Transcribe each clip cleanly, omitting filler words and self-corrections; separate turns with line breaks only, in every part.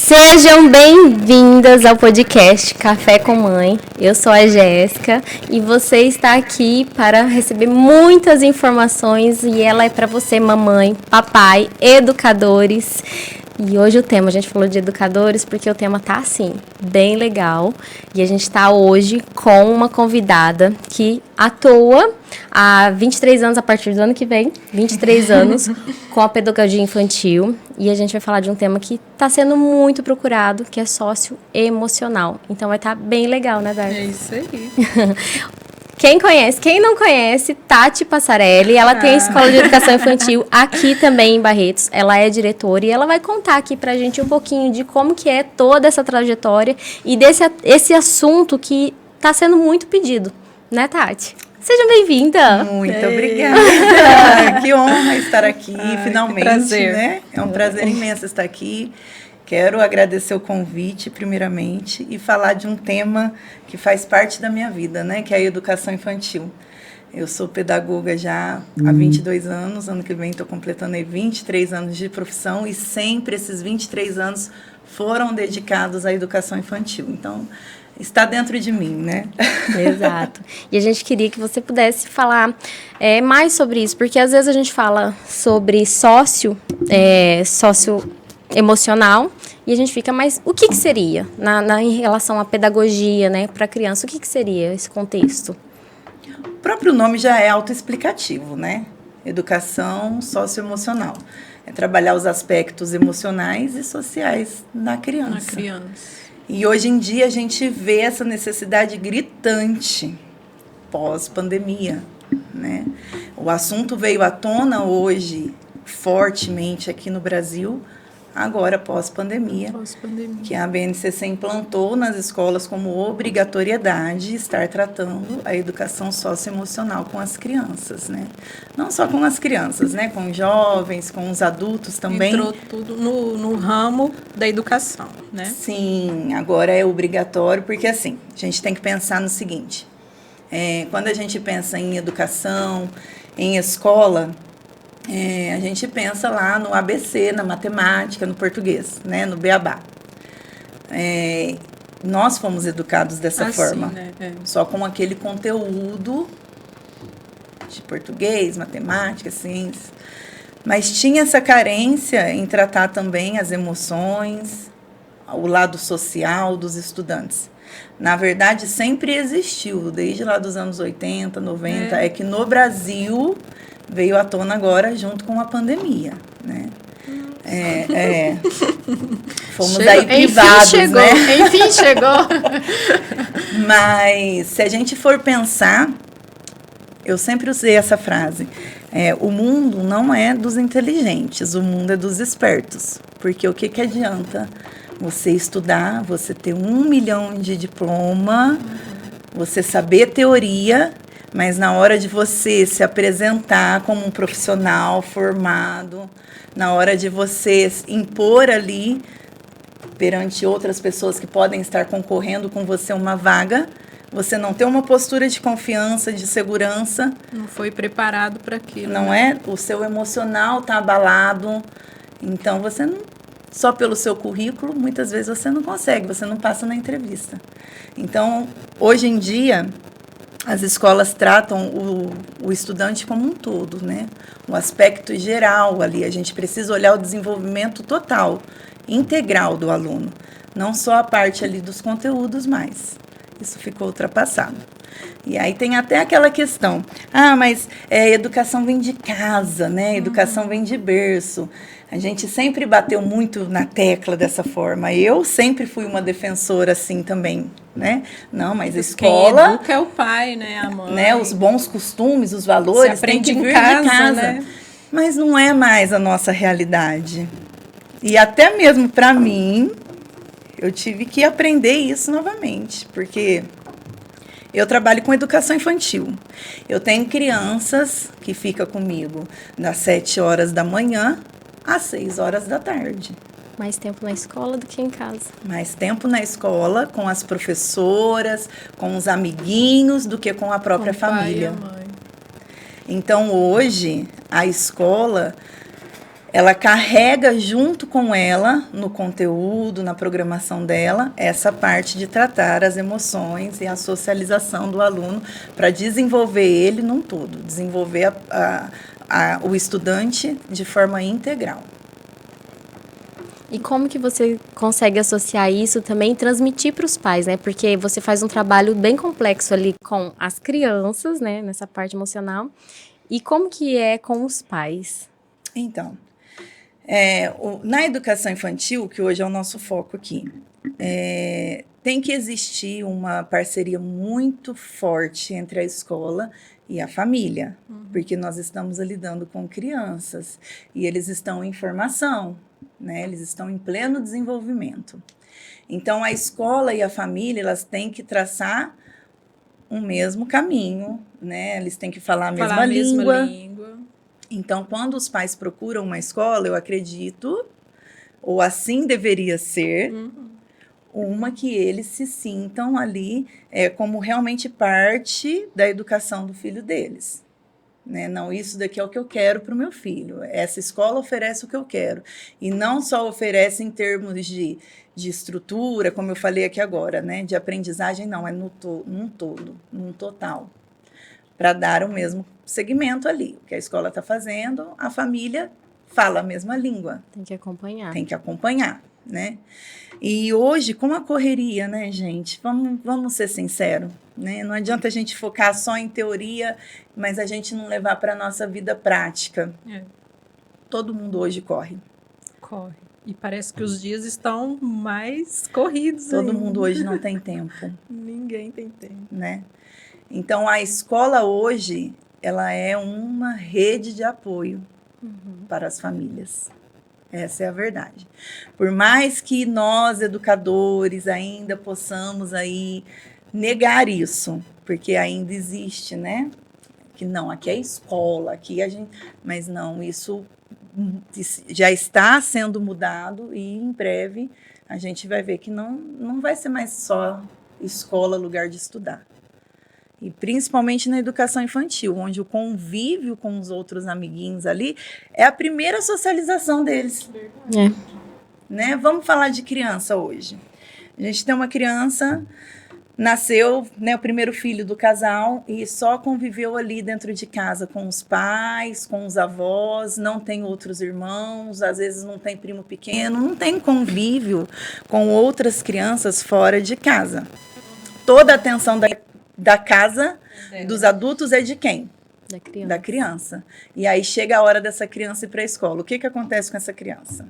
Sejam bem-vindas ao podcast Café com Mãe. Eu sou a Jéssica e você está aqui para receber muitas informações e ela é para você, mamãe, papai, educadores. E hoje o tema, a gente falou de educadores porque o tema tá assim, bem legal. E a gente está hoje com uma convidada que atua há 23 anos, a partir do ano que vem, 23 anos, com a pedagogia infantil. E a gente vai falar de um tema que está sendo muito procurado, que é socioemocional. Então vai estar bem legal, né, Darcy?
É isso aí.
Quem conhece, quem não conhece, Tati Passarelli, ela tem a Escola de Educação Infantil aqui também em Barretos, ela é diretora e ela vai contar aqui pra gente um pouquinho de como que é toda essa trajetória e esse assunto que tá sendo muito pedido, né, Tati? Seja bem-vinda!
Muito obrigada! Que honra estar aqui, finalmente,
prazer.
Né? É um prazer imenso estar aqui. Quero agradecer o convite, primeiramente, e falar de um tema que faz parte da minha vida, né? Que é a educação infantil. Eu sou pedagoga já há 22 anos, ano que vem estou completando aí 23 anos de profissão, e sempre esses 23 anos foram dedicados à educação infantil. Então, está dentro de mim, né?
Exato. E a gente queria que você pudesse falar mais sobre isso, porque às vezes a gente fala sobre socioemocional, e a gente fica, mas o que seria em relação à pedagogia, né, para a criança? O que seria esse contexto?
O próprio nome já é autoexplicativo, né? Educação socioemocional. É trabalhar os aspectos emocionais e sociais da criança. E hoje em dia a gente vê essa necessidade gritante pós-pandemia, né? O assunto veio à tona hoje fortemente aqui no Brasil, agora pós-pandemia, que a BNCC implantou nas escolas como obrigatoriedade estar tratando a educação socioemocional com as crianças, né? Não só com as crianças, né? Com os jovens, com os adultos também.
Entrou tudo no ramo da educação, né?
Sim, agora é obrigatório, porque assim, a gente tem que pensar no seguinte, quando a gente pensa em educação, em escola, a gente pensa lá no ABC, na matemática, no português, né, no beabá. Nós fomos educados dessa forma,
né?
só com aquele conteúdo de português, matemática, ciência. Mas tinha essa carência em tratar também as emoções, o lado social dos estudantes. Na verdade, sempre existiu, desde lá dos anos 80, 90, é que no Brasil veio à tona agora junto com a pandemia, né? Fomos aí privados, né?
Enfim, chegou.
Mas, se a gente for pensar, eu sempre usei essa frase, o mundo não é dos inteligentes, o mundo é dos espertos. Porque o que adianta você estudar, você ter 1 milhão de diploma, você saber teoria, mas na hora de você se apresentar como um profissional formado, na hora de você impor ali perante outras pessoas que podem estar concorrendo com você uma vaga, você não tem uma postura de confiança, de segurança.
Não foi preparado para aquilo.
Não é? O seu emocional está abalado. Então, você não... Só pelo seu currículo, muitas vezes você não consegue, você não passa na entrevista. Então, hoje em dia, as escolas tratam o estudante como um todo, né? O aspecto geral ali, a gente precisa olhar o desenvolvimento total, integral do aluno. Não só a parte ali dos conteúdos, mas isso ficou ultrapassado. E aí tem até aquela questão, mas educação vem de casa, né? Educação vem de berço. A gente sempre bateu muito na tecla dessa forma. Eu sempre fui uma defensora assim também, né? Não, mas a escola...
Quem educa é o pai, né? A mãe.
Né? Os bons costumes, os valores,
tem que vir
de casa.
De casa, né?
Mas não é mais a nossa realidade. E até mesmo para mim, eu tive que aprender isso novamente, porque eu trabalho com educação infantil. Eu tenho crianças que ficam comigo das 7 horas da manhã às 6 horas da tarde.
Mais tempo na escola do que em casa.
Mais tempo na escola, com as professoras, com os amiguinhos, do que com a própria família.
Pai e a mãe.
Então, hoje, a escola ela carrega junto com ela, no conteúdo, na programação dela, essa parte de tratar as emoções e a socialização do aluno para desenvolver ele num todo, desenvolver o estudante de forma integral.
E como que você consegue associar isso também e transmitir para os pais, né? Porque você faz um trabalho bem complexo ali com as crianças, né? Nessa parte emocional. E como que é com os pais?
Então, na educação infantil, que hoje é o nosso foco aqui, tem que existir uma parceria muito forte entre a escola e a família, porque nós estamos lidando com crianças e eles estão em formação, né? Eles estão em pleno desenvolvimento. Então, a escola e a família, elas têm que traçar um mesmo caminho, né? Eles têm que falar a mesma língua. Então, quando os pais procuram uma escola, eu acredito, ou assim deveria ser, uma que eles se sintam ali como realmente parte da educação do filho deles. Né? Não, isso daqui é o que eu quero para o meu filho. Essa escola oferece o que eu quero. E não só oferece em termos de estrutura, como eu falei aqui agora, né? De aprendizagem, não, é num todo, num total. Para dar o mesmo segmento ali. O que a escola está fazendo, a família fala a mesma língua.
Tem que acompanhar.
Tem que acompanhar, né? E hoje, com a correria, né, gente? Vamos ser sinceros, né? Não adianta a gente focar só em teoria, mas a gente não levar para a nossa vida prática. Todo mundo hoje corre.
Corre. E parece que os dias estão mais corridos.
Todo mundo hoje não tem tempo.
Ninguém tem tempo.
Né? Então, a escola hoje, ela é uma rede de apoio para as famílias. Essa é a verdade. Por mais que nós, educadores, ainda possamos aí negar isso, porque ainda existe, né? Que não, aqui é escola, aqui a gente... Mas não, isso já está sendo mudado e em breve a gente vai ver que não vai ser mais só escola, lugar de estudar. E principalmente na educação infantil, onde o convívio com os outros amiguinhos ali é a primeira socialização deles. Né? Vamos falar de criança hoje. A gente tem uma criança, nasceu, né, o primeiro filho do casal e só conviveu ali dentro de casa com os pais, com os avós, não tem outros irmãos, às vezes não tem primo pequeno, não tem convívio com outras crianças fora de casa. Toda a atenção da casa, dos adultos, é de quem? Da criança. E aí chega a hora dessa criança ir para a escola. O que acontece com essa criança?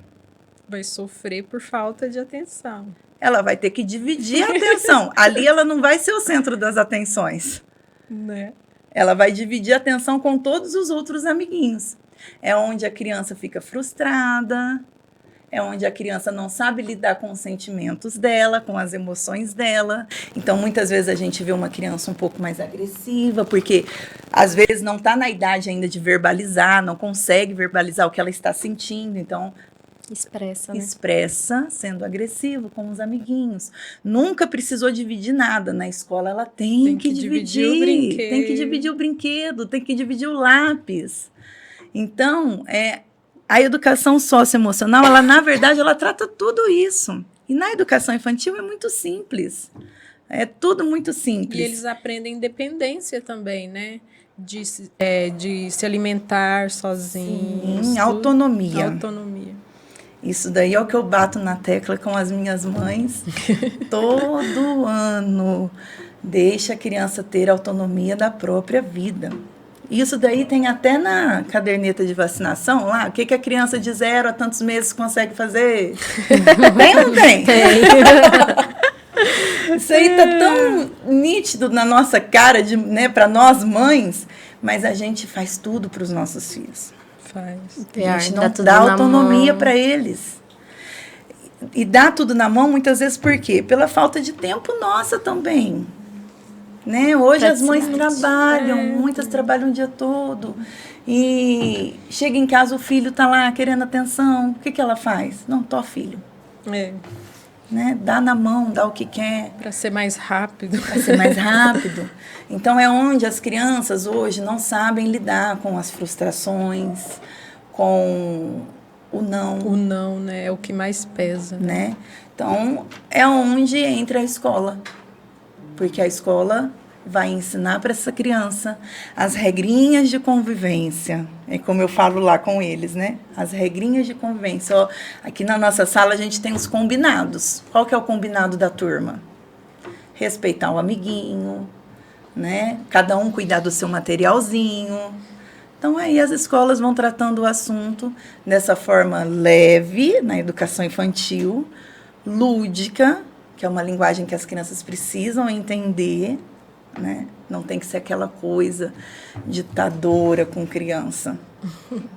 Vai sofrer por falta de atenção.
Ela vai ter que dividir a atenção. Ali ela não vai ser o centro das atenções.
Né?
Ela vai dividir a atenção com todos os outros amiguinhos. É onde a criança fica frustrada, é onde a criança não sabe lidar com os sentimentos dela, com as emoções dela. Então, muitas vezes a gente vê uma criança um pouco mais agressiva, porque às vezes não está na idade ainda de verbalizar, não consegue verbalizar o que ela está sentindo. Então,
expressa, né?
Expressa sendo agressivo com os amiguinhos. Nunca precisou dividir nada. Na escola ela tem que dividir o brinquedo. Tem que dividir o brinquedo, tem que dividir o lápis. Então, a educação socioemocional, ela, na verdade, ela trata tudo isso. E na educação infantil é muito simples. É tudo muito simples.
E eles aprendem independência também, né? De se alimentar sozinhos.
Sim, autonomia.
Autonomia.
Isso daí é o que eu bato na tecla com as minhas mães todo ano. Deixa a criança ter autonomia da própria vida. Isso daí tem até na caderneta de vacinação lá. O que a criança de 0 a tantos meses consegue fazer? Tem ou não tem?
Tem.
Isso aí tá tão nítido na nossa cara, né, para nós mães, mas a gente faz tudo para os nossos filhos. A gente não dá autonomia para eles. E dá tudo na mão, muitas vezes, por quê? Pela falta de tempo nossa também. Né? Hoje as mães trabalham, muitas trabalham o dia todo. E chega em casa, o filho está lá querendo atenção. O que ela faz? Não, filho. Né? Dá na mão, dá o que quer.
Para ser mais rápido.
Para ser mais rápido. Então, é onde as crianças hoje não sabem lidar com as frustrações, com o não.
O não, né? É o que mais pesa.
Né? Então, é onde entra a escola. Porque a escola vai ensinar para essa criança as regrinhas de convivência. É como eu falo lá com eles, né? As regrinhas de convivência. Ó, aqui na nossa sala a gente tem os combinados. Qual que é o combinado da turma? Respeitar o amiguinho, né? Cada um cuidar do seu materialzinho. Então, aí as escolas vão tratando o assunto dessa forma leve, na educação infantil, lúdica, que é uma linguagem que as crianças precisam entender, né? Não tem que ser aquela coisa ditadora com criança.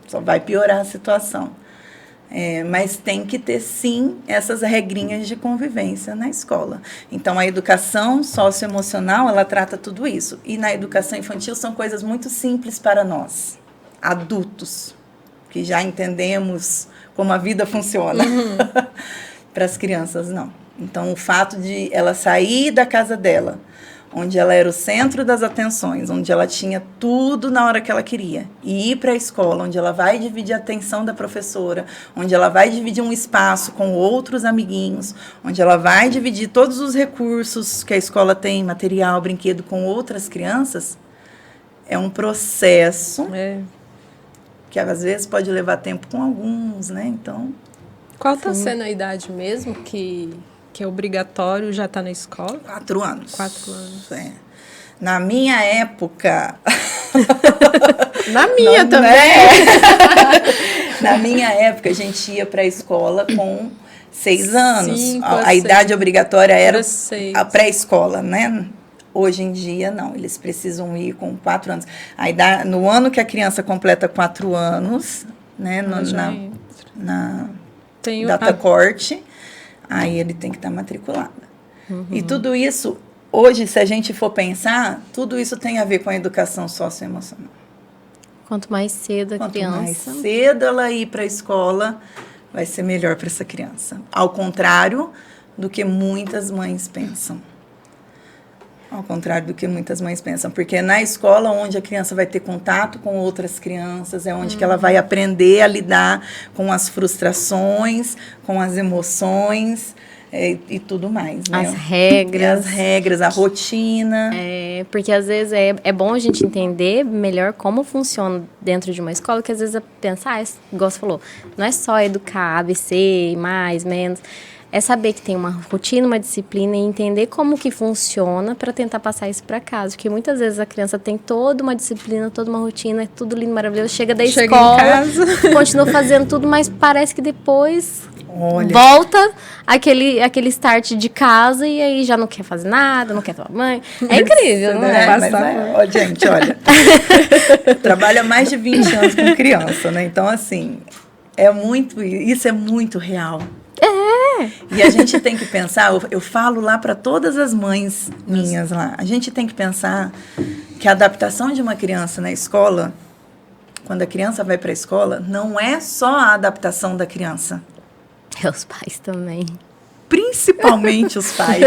Só vai piorar a situação. Mas tem que ter, sim, essas regrinhas de convivência na escola. Então, a educação socioemocional, ela trata tudo isso. E na educação infantil são coisas muito simples para nós, adultos, que já entendemos como a vida funciona. Para as crianças, não. Então, o fato de ela sair da casa dela, onde ela era o centro das atenções, onde ela tinha tudo na hora que ela queria, e ir para a escola, onde ela vai dividir a atenção da professora, onde ela vai dividir um espaço com outros amiguinhos, onde ela vai dividir todos os recursos que a escola tem, material, brinquedo, com outras crianças, é um processo que às vezes pode levar tempo com alguns, né? Então...
Qual está sendo a idade mesmo que é obrigatório já estar na escola?
4 anos.
4 anos.
Na minha época...
Na minha
não,
também.
Né? Na minha época, a gente ia para a escola com 6 anos.
5
a idade obrigatória era a pré-escola, né? Hoje em dia, não. Eles precisam ir com 4 anos. A idade, no ano que a criança completa 4 anos, né? Na data corte, aí ele tem que estar matriculado. E tudo isso, hoje, se a gente for pensar, tudo isso tem a ver com a educação socioemocional.
Quanto mais cedo a criança...
Quanto mais cedo ela ir para a escola, vai ser melhor para essa criança. Ao contrário do que muitas mães pensam. Ao contrário do que muitas mães pensam. Porque é na escola onde a criança vai ter contato com outras crianças, é onde que ela vai aprender a lidar com as frustrações, com as emoções e tudo mais. Né?
As regras.
A rotina.
Porque às vezes é bom a gente entender melhor como funciona dentro de uma escola, que às vezes pensar, igual você falou, não é só educar, ABC, mais, menos... É saber que tem uma rotina, uma disciplina e entender como que funciona para tentar passar isso para casa. Porque muitas vezes a criança tem toda uma disciplina, toda uma rotina, é tudo lindo, maravilhoso. Chega da escola,
em casa,
continua fazendo tudo, mas parece que depois volta aquele start de casa e aí já não quer fazer nada, não quer tomar banho. É incrível, não é?
Gente, olha, trabalho há mais de 20 anos com criança, né? Então, assim, isso é muito real. E a gente tem que pensar, eu falo lá para todas as mães minhas lá, a gente tem que pensar que a adaptação de uma criança na escola, quando a criança vai para a escola, não é só a adaptação da criança.
É os pais também.
Principalmente os pais.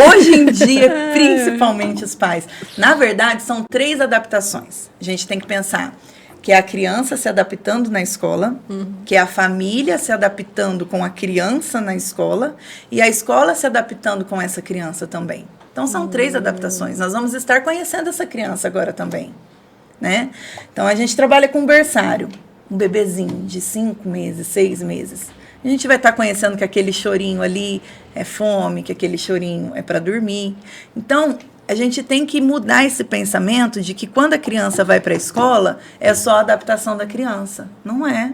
Hoje em dia, principalmente os pais. Na verdade, são 3 adaptações. A gente tem que pensar que é a criança se adaptando na escola, que é a família se adaptando com a criança na escola e a escola se adaptando com essa criança também. Então, são 3 adaptações. Nós vamos estar conhecendo essa criança agora também, né? Então, a gente trabalha com um berçário, um bebezinho de 5 meses, 6 meses. A gente vai estar conhecendo que aquele chorinho ali é fome, que aquele chorinho é para dormir. Então, a gente tem que mudar esse pensamento de que quando a criança vai para a escola, é só a adaptação da criança. Não é,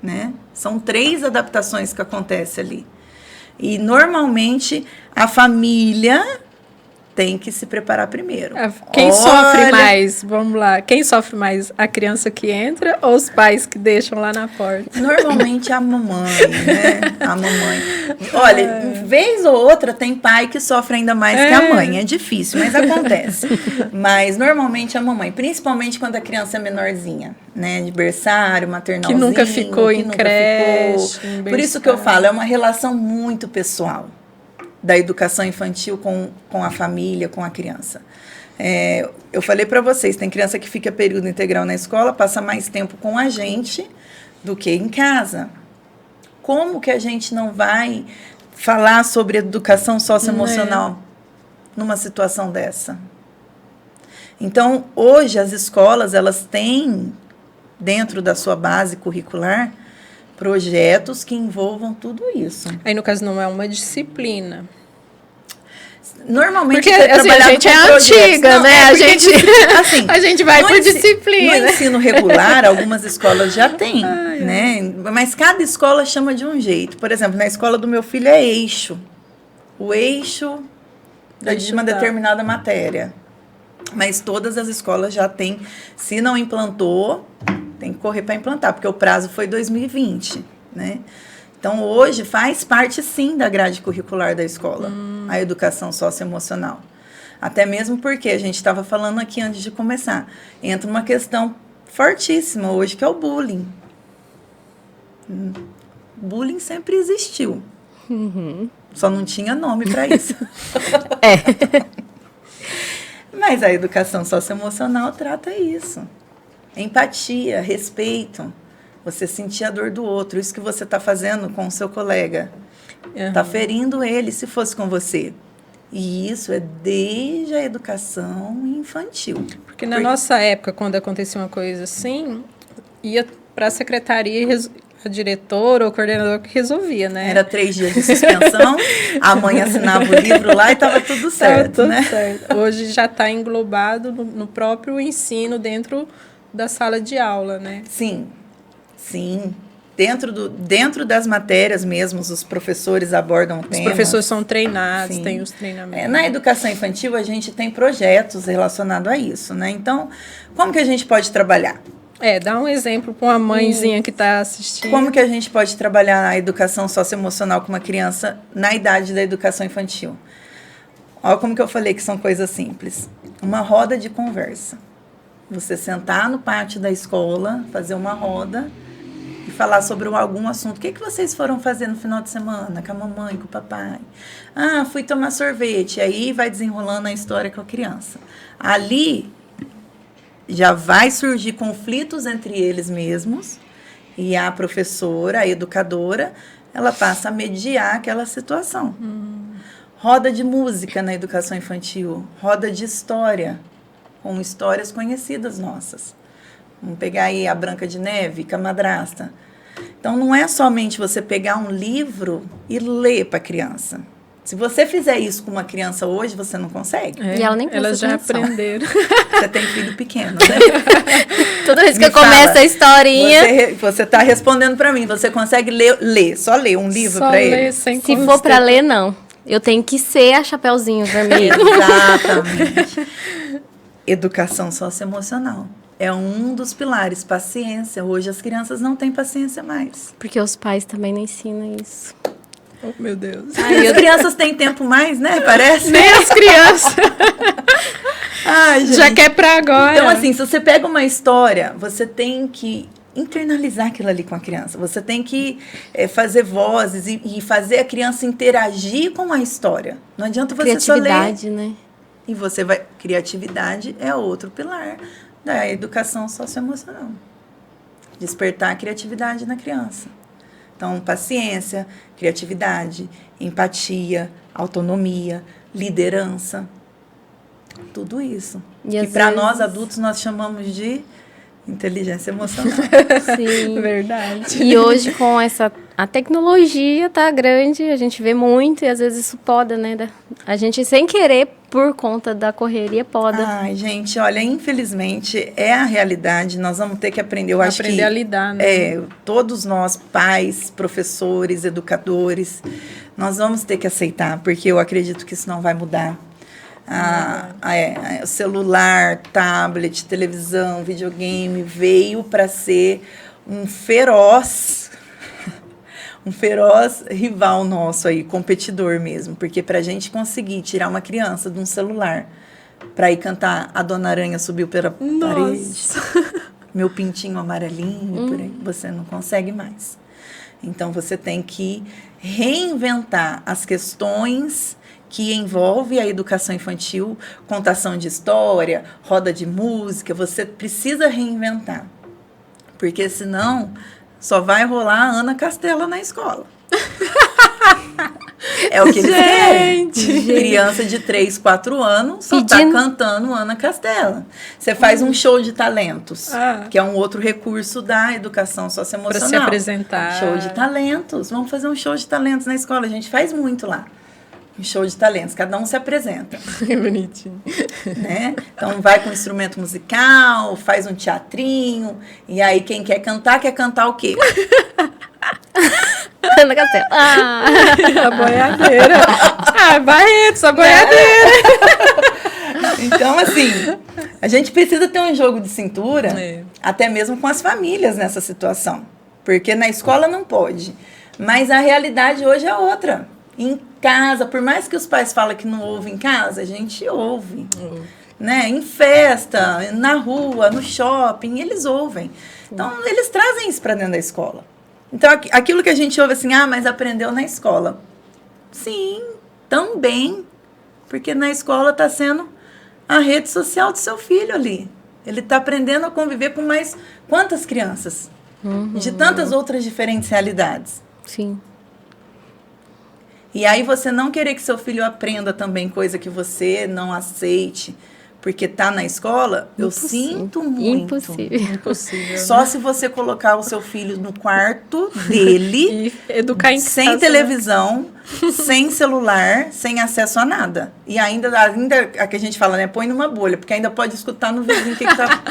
né? São 3 adaptações que acontecem ali. E, normalmente, a família tem que se preparar primeiro.
Quem sofre mais, vamos lá, quem sofre mais, a criança que entra ou os pais que deixam lá na porta?
Normalmente a mamãe, né? A mamãe. Olha, vez ou outra tem pai que sofre ainda mais que a mãe. É difícil, mas acontece. Mas normalmente a mamãe, principalmente quando a criança é menorzinha, né? De berçário, maternalzinho.
Que nunca ficou em creche.
Por isso que eu falo, é uma relação muito pessoal da educação infantil com a família, com a criança. Eu falei para vocês, tem criança que fica período integral na escola, passa mais tempo com a gente do que em casa. Como que a gente não vai falar sobre educação socioemocional numa situação dessa? Então, hoje, as escolas, elas têm, dentro da sua base curricular, projetos que envolvam tudo isso.
Aí, no caso, não é uma disciplina.
Normalmente,
porque assim, a gente é antiga, né? A gente, assim, a gente vai por disciplina.
No ensino regular, algumas escolas já têm, né? Mas cada escola chama de um jeito. Por exemplo, na escola do meu filho é eixo. O eixo de uma determinada matéria. Mas todas as escolas já têm. Se não implantou, tem que correr para implantar, porque o prazo foi 2020, né? Então, hoje, faz parte, sim, da grade curricular da escola, a educação socioemocional. Até mesmo porque, a gente estava falando aqui antes de começar, entra uma questão fortíssima hoje, que é o bullying. Bullying sempre existiu. Só não tinha nome para isso. Mas a educação socioemocional trata isso. Empatia, respeito. Você sentir a dor do outro. Isso que você está fazendo com o seu colega. Está ferindo ele, se fosse com você. E isso é desde a educação infantil.
Porque na nossa época, quando acontecia uma coisa assim, ia para a secretaria e a diretora ou o coordenador que resolvia, né?
Era 3 dias de suspensão, a mãe assinava o livro lá e estava tudo certo,
tudo
né?
certo. Hoje já está englobado no próprio ensino, dentro da sala de aula, né?
Sim. Dentro das matérias mesmo, os professores abordam temas.
Os professores são treinados, têm os treinamentos.
Na educação infantil, a gente tem projetos relacionados a isso, né? Então, como que a gente pode trabalhar?
Dá um exemplo para uma mãezinha que está assistindo.
Como que a gente pode trabalhar a educação socioemocional com uma criança na idade da educação infantil? Olha como que eu falei que são coisas simples. Uma roda de conversa. Você sentar no pátio da escola, fazer uma roda e falar sobre algum assunto. O que vocês foram fazer no final de semana com a mamãe, com o papai? Ah, fui tomar sorvete. Aí vai desenrolando a história com a criança. Ali já vai surgir conflitos entre eles mesmos e a professora, a educadora, ela passa a mediar aquela situação. Roda de música na educação infantil, roda de história, com histórias conhecidas nossas. Vamos pegar aí a Branca de Neve, com a madrasta. Então, não é somente você pegar um livro e ler para a criança. Se você fizer isso com uma criança hoje, você não consegue.
E ela nem
Elas já
atenção.
Aprenderam.
Você tem filho pequeno, né?
Toda vez que eu começo a historinha...
Você está respondendo para mim. Você consegue só ler um livro para ele?
Sem
Se for para ler, não. Eu tenho que ser a Chapeuzinho Vermelho.
Exatamente. Educação socioemocional. É um dos pilares. Paciência. Hoje as crianças não têm paciência mais.
Porque os pais também não ensinam isso.
Oh, meu Deus.
As crianças têm tempo mais, né? Parece.
Nem as crianças.
Ai, gente.
Já quer pra agora.
Então, assim, se você pega uma história, você tem que internalizar aquilo ali com a criança. Você tem que fazer vozes e fazer a criança interagir com a história. Não adianta você só ler.
Criatividade, né?
E você vai... Criatividade é outro pilar da educação socioemocional. Despertar a criatividade na criança. Então, paciência, criatividade, empatia, autonomia, liderança. Tudo isso.
E
que
às
para
vezes-
nós adultos nós chamamos de inteligência emocional.
Sim.
Verdade.
E hoje, com a tecnologia tá grande, a gente vê muito e às vezes isso poda, né? A gente, sem querer, por conta da correria, poda.
Ai, gente, olha, infelizmente é a realidade. Nós vamos ter que aprender. Eu acho
Aprender
que
a lidar, né?
todos nós, pais, professores, educadores, nós vamos ter que aceitar, porque eu acredito que isso não vai mudar. O celular, tablet, televisão, videogame veio para ser um feroz rival nosso aí, competidor mesmo, porque para a gente conseguir tirar uma criança de um celular para ir cantar A Dona Aranha Subiu pela Parede, Meu Pintinho Amarelinho, por aí, você não consegue mais. Então você tem que reinventar as questões que envolve a educação infantil, contação de história, roda de música, você precisa reinventar. Porque senão só vai rolar a Ana Castela na escola. É o que eles querem. Criança de 3, 4 anos só tá cantando Ana Castela. Você faz um show de talentos, que é um outro recurso da educação socioemocional.
Para se apresentar.
Show de talentos. Vamos fazer um show de talentos na escola. A gente faz muito lá. Um show de talentos. Cada um se apresenta.
Que bonitinho.
Né? Então, vai com um instrumento musical, faz um teatrinho. E aí, quem quer cantar o quê?
Ana Castela.
A boiadeira. Barretos, a boiadeira.
Então, assim, a gente precisa ter um jogo de cintura, até mesmo com as famílias nessa situação. Porque na escola não pode. Mas a realidade hoje é outra. Em casa, por mais que os pais falem que não ouvem em casa, a gente ouve. Né? Em festa, na rua, no shopping, eles ouvem. Então, eles trazem isso para dentro da escola. Então, aquilo que a gente ouve assim, mas aprendeu na escola. Sim, também. Porque na escola está sendo a rede social do seu filho ali. Ele está aprendendo a conviver com mais quantas crianças? De tantas outras diferentes realidades.
Sim.
E aí você não querer que seu filho aprenda também coisa que você não aceite, porque tá na escola, eu sinto muito.
Impossível.
Só se você colocar o seu filho no quarto dele,
e educar em
sem
casa,
televisão, sem celular, sem acesso a nada. E ainda a que a gente fala, né, põe numa bolha, porque ainda pode escutar no vizinho o que tá...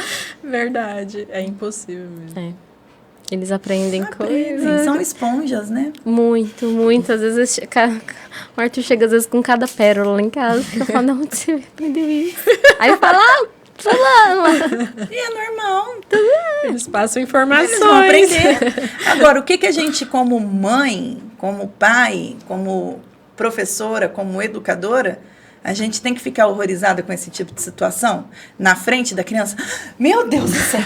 Verdade, é impossível mesmo.
Eles aprendem coisas.
São esponjas, né?
Muito. Às vezes o Arthur chega às vezes com cada pérola lá em casa. Eu falo, não, você aprendeu isso. Aí fala, fulano.
E é normal.
Eles passam informações.
Eles vão aprender. Agora, o que a gente, como mãe, como pai, como professora, como educadora, a gente tem que ficar horrorizada com esse tipo de situação? Na frente da criança? Meu Deus do céu!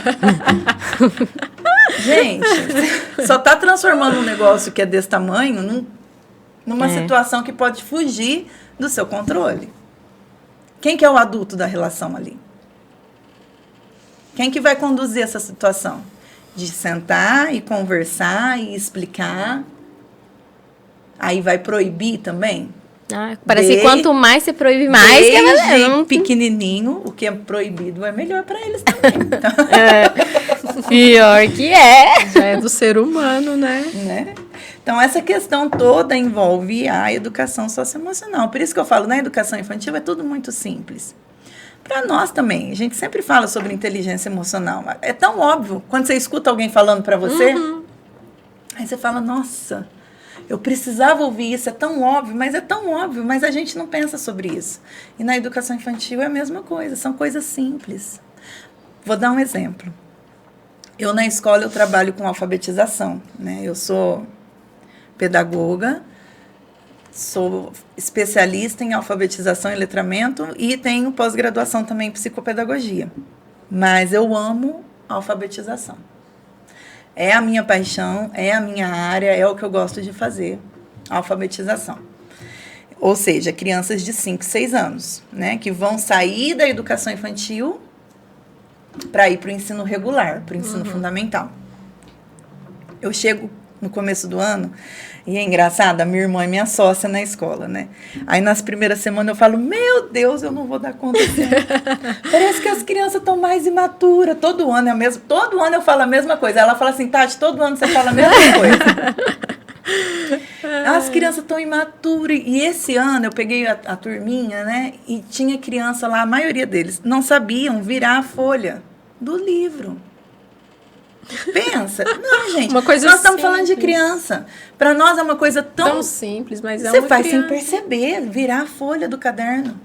Gente, só está transformando um negócio que é desse tamanho numa situação que pode fugir do seu controle. Quem que é o adulto da relação ali? Quem que vai conduzir essa situação? De sentar e conversar e explicar. Aí vai proibir também?
Parece que quanto mais você proíbe, mais que
é pequenininho, o que é proibido é melhor para eles também. Então,
pior que é.
Já é do ser humano, né?
Então, essa questão toda envolve a educação socioemocional. Por isso que eu falo, na educação infantil é tudo muito simples. Para nós também, a gente sempre fala sobre inteligência emocional. É tão óbvio, quando você escuta alguém falando para você, aí você fala, nossa... Eu precisava ouvir isso, é tão óbvio, mas a gente não pensa sobre isso. E na educação infantil é a mesma coisa, são coisas simples. Vou dar um exemplo. Eu, na escola, eu trabalho com alfabetização, né? Eu sou pedagoga, sou especialista em alfabetização e letramento e tenho pós-graduação também em psicopedagogia. Mas eu amo alfabetização. É a minha paixão, é a minha área, é o que eu gosto de fazer, alfabetização. Ou seja, crianças de 5, 6 anos, né, que vão sair da educação infantil para ir para o ensino regular, para o ensino fundamental. Eu chego no começo do ano, e é engraçado, a minha irmã é minha sócia na escola, né? Aí nas primeiras semanas eu falo, meu Deus, eu não vou dar conta disso. Parece que as crianças estão mais imaturas. Todo ano eu falo a mesma coisa. Ela fala assim, Tati, todo ano você fala a mesma coisa. As crianças estão imaturas. E esse ano eu peguei a turminha, né? E tinha criança lá, a maioria deles, não sabiam virar a folha do livro. Pensa. Não, gente. Uma coisa nós estamos falando de criança. Para nós é uma coisa tão
simples, mas é
você
uma
faz
criança.
Sem perceber, virar a folha do caderno.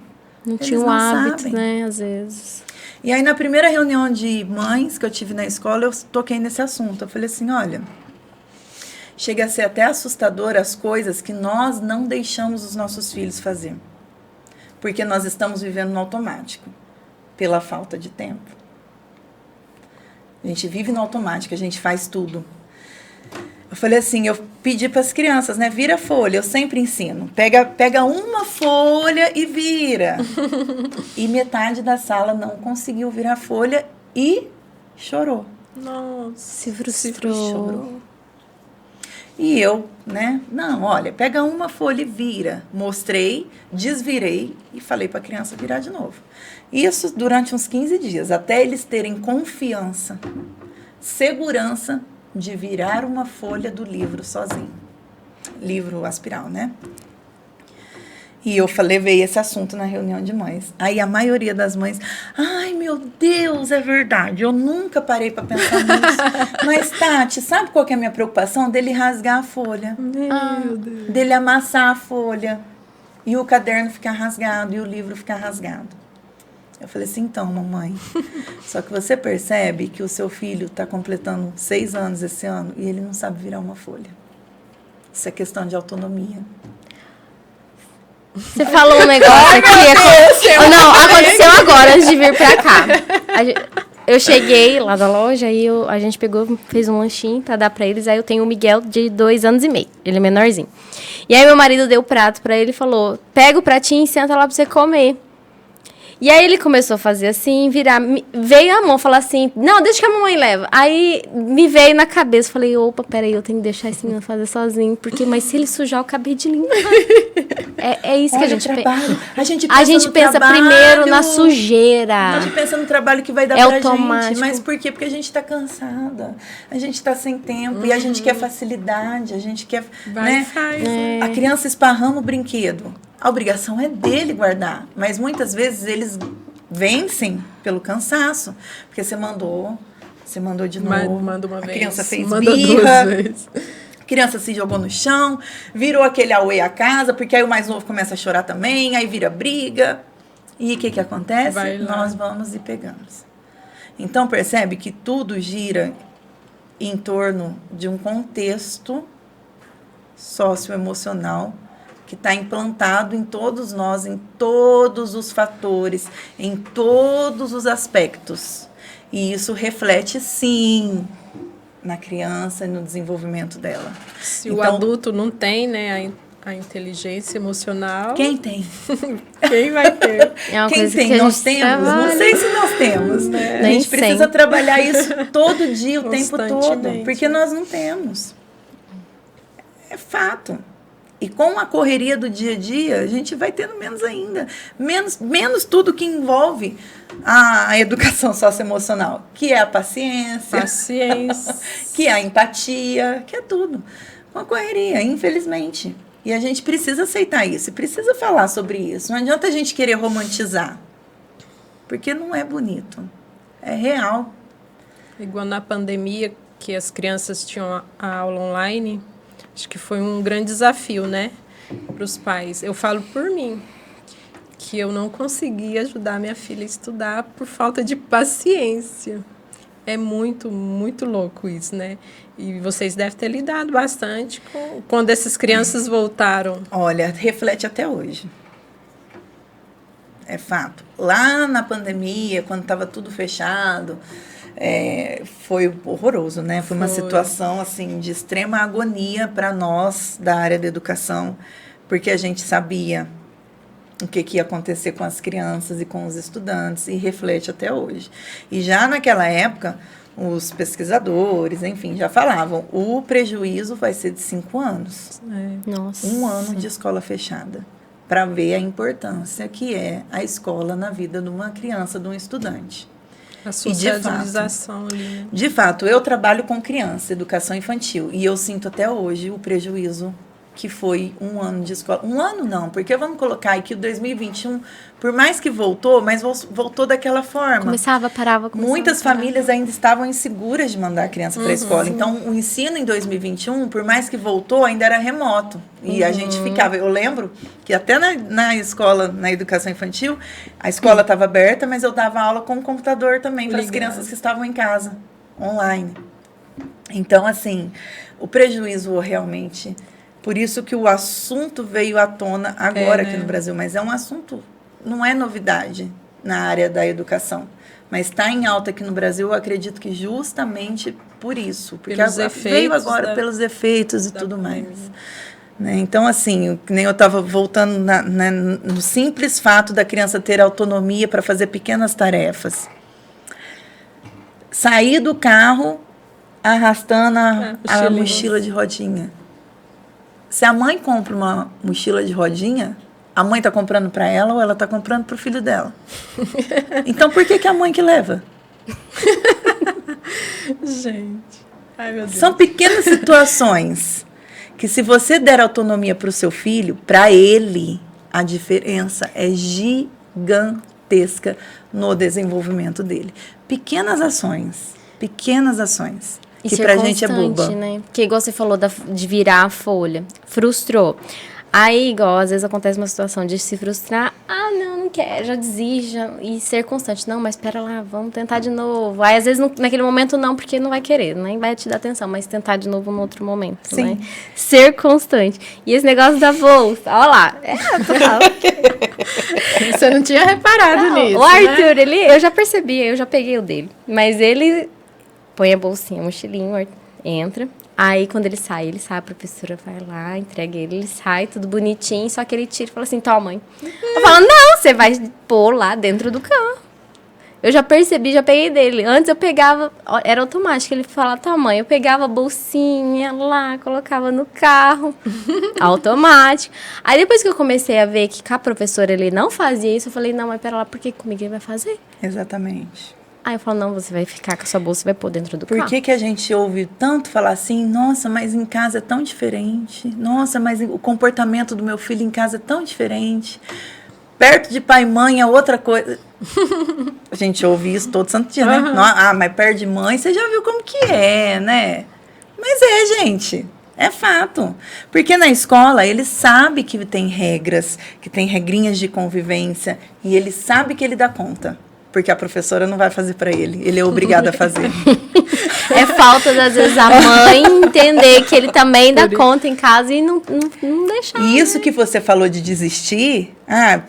Não tinha um hábito, né, às vezes.
E aí, na primeira reunião de mães que eu tive na escola, eu toquei nesse assunto. Eu falei assim, olha, chega a ser até assustador as coisas que nós não deixamos os nossos filhos fazer. Porque nós estamos vivendo no automático, pela falta de tempo. A gente vive no automático, a gente faz tudo. Eu falei assim, eu pedi para as crianças, né? Vira a folha, eu sempre ensino. Pega uma folha e vira. E metade da sala não conseguiu virar a folha e chorou.
Nossa,
se frustrou.
Chorou. E eu, né? Não, olha, pega uma folha e vira. Mostrei, desvirei e falei para a criança virar de novo. Isso durante uns 15 dias, até eles terem confiança, segurança de virar uma folha do livro sozinho. Livro Aspiral, né? E eu levei esse assunto na reunião de mães. Aí a maioria das mães, ai meu Deus, é verdade, eu nunca parei para pensar nisso. Mas Tati, sabe qual que é a minha preocupação? Dele rasgar a folha.
Meu Deus.
Dele amassar a folha. E o caderno ficar rasgado, e o livro ficar rasgado. Eu falei assim, então, mamãe, só que você percebe que o seu filho está completando 6 anos esse ano e ele não sabe virar uma folha. Isso é questão de autonomia.
Você falou um negócio aqui. Não, aconteceu agora, antes de vir pra cá. Eu cheguei lá da loja, aí a gente pegou, fez um lanchinho pra dar pra eles. Aí eu tenho o Miguel de 2 anos e meio. Ele é menorzinho. E aí meu marido deu o prato pra ele e falou: pega o pratinho e senta lá pra você comer. E aí ele começou a fazer assim, virar, veio a mão, falar assim, não, deixa que a mamãe leva. Aí me veio na cabeça, falei, opa, peraí, eu tenho que deixar esse menino fazer sozinho, porque, mas se ele sujar, eu acabei de limpar. É isso que a gente pensa. A gente pensa primeiro na sujeira.
A gente pensa no trabalho que vai dar pra gente. Mas por quê? Porque a gente tá cansada, a gente tá sem tempo, e a gente quer facilidade, a gente quer, né? A criança esparrama o brinquedo. A obrigação é dele guardar, mas muitas vezes eles vencem pelo cansaço, porque você mandou de novo,
manda uma vez,
a criança fez
manda
birra,
2 vezes.
a criança se jogou no chão, virou aquele auê a casa, porque aí o mais novo começa a chorar também, aí vira briga, e o que acontece? Nós vamos e pegamos. Então percebe que tudo gira em torno de um contexto socioemocional que está implantado em todos nós, em todos os fatores, em todos os aspectos. E isso reflete, sim, na criança e no desenvolvimento dela.
Se o adulto não tem, né, a inteligência emocional...
Quem tem?
Quem vai ter?
Quem tem? Nós temos? Trabalha. Não sei se nós temos. Né? A gente precisa trabalhar isso todo dia, o tempo todo, porque nós não temos. É fato. E com a correria do dia a dia, a gente vai tendo menos ainda. Menos tudo que envolve a educação socioemocional, que é a paciência. Que é a empatia, que é tudo. Com a correria, infelizmente. E a gente precisa aceitar isso, e precisa falar sobre isso. Não adianta a gente querer romantizar, porque não é bonito. É real.
Igual na pandemia, que as crianças tinham a aula online... Acho que foi um grande desafio, né, para os pais. Eu falo por mim, que eu não consegui ajudar minha filha a estudar por falta de paciência. É muito, muito louco isso, né? E vocês devem ter lidado bastante quando essas crianças voltaram.
Olha, reflete até hoje. É fato. Lá na pandemia, quando estava tudo fechado... foi horroroso, né? Foi uma situação assim de extrema agonia para nós da área da educação, porque a gente sabia o que ia acontecer com as crianças e com os estudantes, e reflete até hoje. E já naquela época, os pesquisadores, enfim, já falavam, o prejuízo vai ser de 5 anos.
Nossa.
1 ano de escola fechada, para ver a importância que é a escola na vida de uma criança, de um estudante.
A socialização ali, né?
De fato, eu trabalho com criança, educação infantil, e eu sinto até hoje o prejuízo que foi 1 ano de escola. 1 ano não, porque vamos colocar aí que o 2021, por mais que voltou, mas voltou daquela forma.
Parava.
Muitas famílias ainda estavam inseguras de mandar a criança para a escola. Sim. Então, o ensino em 2021, por mais que voltou, ainda era remoto. E a gente ficava... Eu lembro que até na escola, na educação infantil, a escola estava aberta, mas eu dava aula com o computador também para as crianças que estavam em casa, online. Então, assim, o prejuízo realmente... Por isso que o assunto veio à tona agora aqui no Brasil, mas é um assunto, não é novidade na área da educação, mas está em alta aqui no Brasil, eu acredito que justamente por isso, porque veio agora pelos efeitos e tudo mais. Né? Então, assim, nem eu estava voltando no simples fato da criança ter autonomia para fazer pequenas tarefas. Sair do carro arrastando a mochila de rodinha. Se a mãe compra uma mochila de rodinha, a mãe está comprando para ela ou ela está comprando para o filho dela? Então, por que a mãe que leva?
Gente, ai meu Deus.
São pequenas situações que, se você der autonomia para o seu filho, para ele, a diferença é gigantesca no desenvolvimento dele. Pequenas ações.
E
Que
ser
pra gente é
constante,
boba.
né? Porque igual você falou de virar a folha. Frustrou. Aí, igual, às vezes acontece uma situação de se frustrar. Ah, não quero, já desiste. E ser constante. Não, mas espera lá, vamos tentar de novo. Aí, às vezes, naquele momento não, porque não vai querer, nem vai te dar atenção. Mas tentar de novo no outro momento,
Sim.
né? Ser constante. E esse negócio da bolsa, olha lá.
Você não tinha reparado nisso,
O Arthur,
né?
eu já percebi, eu já peguei o dele. Mas ele põe a bolsinha, o mochilinho, entra. Aí, quando ele sai, a professora vai lá, entrega ele sai, tudo bonitinho, só que ele tira e fala assim, toma, mãe. Eu falo, não, você vai pôr lá dentro do carro. Eu já percebi, já peguei dele. Antes eu pegava, era automático, ele falava, tá, mãe, eu pegava a bolsinha lá, colocava no carro, automático. Aí, depois que eu comecei a ver que com a professora ele não fazia isso, eu falei, não, mas pera lá, por que comigo ele vai fazer?
Exatamente.
Aí eu falo, não, você vai ficar com a sua bolsa e vai pôr dentro do
Por
carro.
que a gente ouve tanto falar assim, nossa, mas em casa é tão diferente, nossa, mas o comportamento do meu filho em casa é tão diferente, perto de pai e mãe é outra coisa. A gente ouve isso todo santo dia, né? Ah, mas perto de mãe, você já viu como que é, né? Mas gente, é fato. Porque na escola ele sabe que tem regras, que tem regrinhas de convivência, e ele sabe que ele dá conta. Porque a professora não vai fazer para ele. Ele é obrigado a fazer.
É falta, às vezes, a mãe entender que ele também dá conta em casa e não deixar.
E isso que você falou de desistir,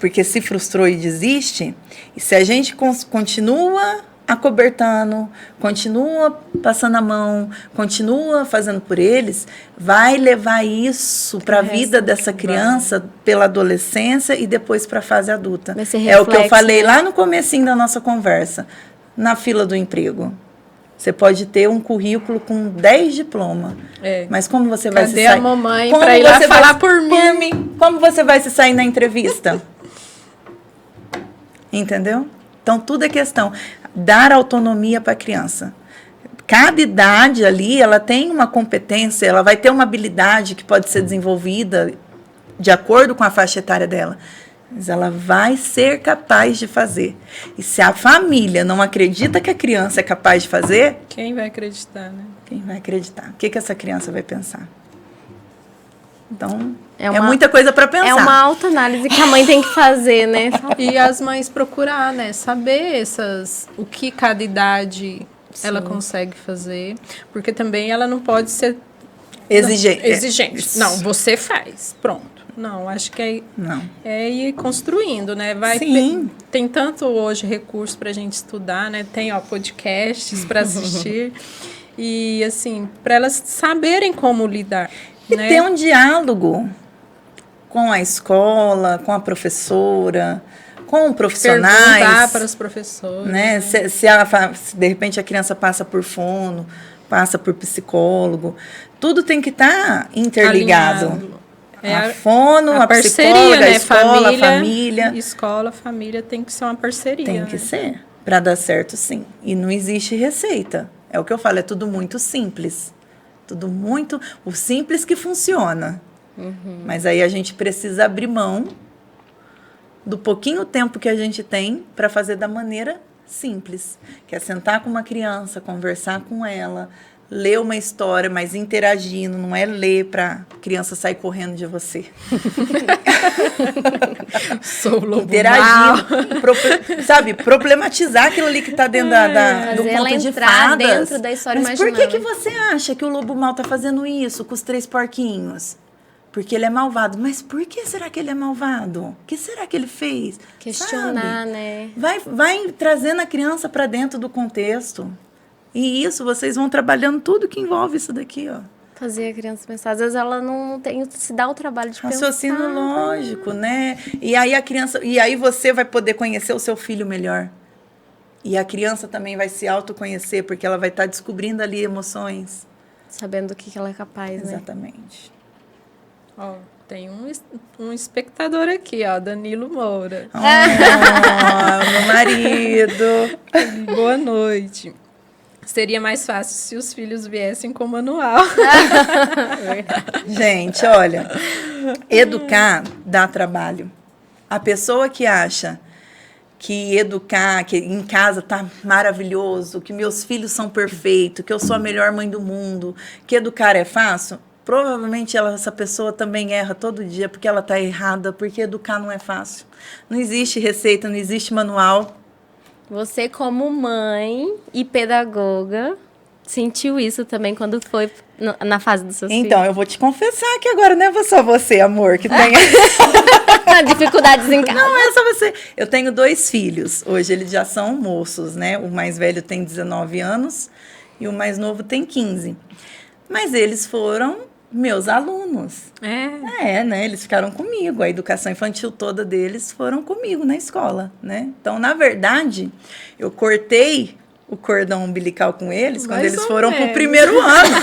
porque se frustrou e desiste, e se a gente continua acobertando, continua passando a mão, continua fazendo por eles, vai levar isso para a vida dessa criança pela adolescência e depois para a fase adulta. É o que eu falei lá no comecinho da nossa conversa, na fila do emprego. Você pode ter um currículo com 10 diplomas, mas como você vai se sair?
Cadê a mamãe para ir lá falar por mim?
Como você vai se sair na entrevista? Entendeu? Então, tudo é questão. Dar autonomia para a criança. Cada idade ali, ela tem uma competência, ela vai ter uma habilidade que pode ser desenvolvida de acordo com a faixa etária dela. Mas ela vai ser capaz de fazer. E se a família não acredita que a criança é capaz de fazer...
Quem vai acreditar, né?
Quem vai acreditar? O que essa criança vai pensar? Então, é
muita
coisa para pensar.
É uma autoanálise que a mãe tem que fazer, né?
E as mães procurar, né? Saber o que cada idade ela consegue fazer. Porque também ela não pode ser exigente. Não, você faz. Pronto. Não, acho que é ir construindo, né?
Sim.
Tem tanto hoje recurso para a gente estudar, né? Tem podcasts para assistir. E, assim, para elas saberem como lidar.
E ter um diálogo com a escola, com a professora, com profissionais.
Perguntar para os professores.
Né? Se de repente a criança passa por fono, passa por psicólogo, tudo tem que estar interligado.
Alinhado.
A fono, a
parceria,
psicóloga,
né?
a escola, a família.
Escola, família tem que ser uma parceria.
Tem que ser. Para dar certo, sim. E não existe receita. É o que eu falo, é tudo muito simples. Tudo muito... O simples que funciona. Mas aí a gente precisa abrir mão do pouquinho tempo que a gente tem para fazer da maneira simples. Que é sentar com uma criança, conversar com ela, ler uma história, mas interagindo, não é ler para a criança sair correndo de você.
Sou o lobo
interagindo, sabe, problematizar aquilo ali que está dentro do conto de fadas.
Dentro da história.
Mas por que você acha que o lobo mau está fazendo isso com os 3 porquinhos? Porque ele é malvado. Mas por que será que ele é malvado? O que será que ele fez?
Questionar,
sabe?
Né?
Vai trazendo a criança para dentro do contexto. E isso, vocês vão trabalhando tudo que envolve isso daqui, ó.
Fazer a criança pensar. Às vezes ela não tem, se dá o trabalho de
raciocínio
pensar.
Lógico, né? E aí a criança, e aí você vai poder conhecer o seu filho melhor. E a criança também vai se autoconhecer, porque ela vai estar descobrindo ali emoções.
Sabendo do que ela é capaz, né?
Exatamente.
Ó, tem um espectador aqui, ó, Danilo Moura.
Meu marido.
Boa noite. Seria mais fácil se os filhos viessem com manual.
Gente, olha, educar dá trabalho. A pessoa que acha que educar, que em casa tá maravilhoso, que meus filhos são perfeitos, que eu sou a melhor mãe do mundo, que educar é fácil, provavelmente essa pessoa também erra todo dia porque ela tá errada, porque educar não é fácil. Não existe receita, não existe manual.
Você, como mãe e pedagoga, sentiu isso também quando foi na fase dos seus
Então, eu vou te confessar que agora não é só você, amor, que tem...
dificuldades em casa.
Não, é só você. Eu tenho 2 filhos. Hoje eles já são moços, né? O mais velho tem 19 anos e o mais novo tem 15. Mas eles foram meus alunos. Né? Eles ficaram comigo. A educação infantil toda deles foram comigo na escola, né? Então, na verdade, eu cortei o cordão umbilical com eles quando eles foram pro primeiro ano.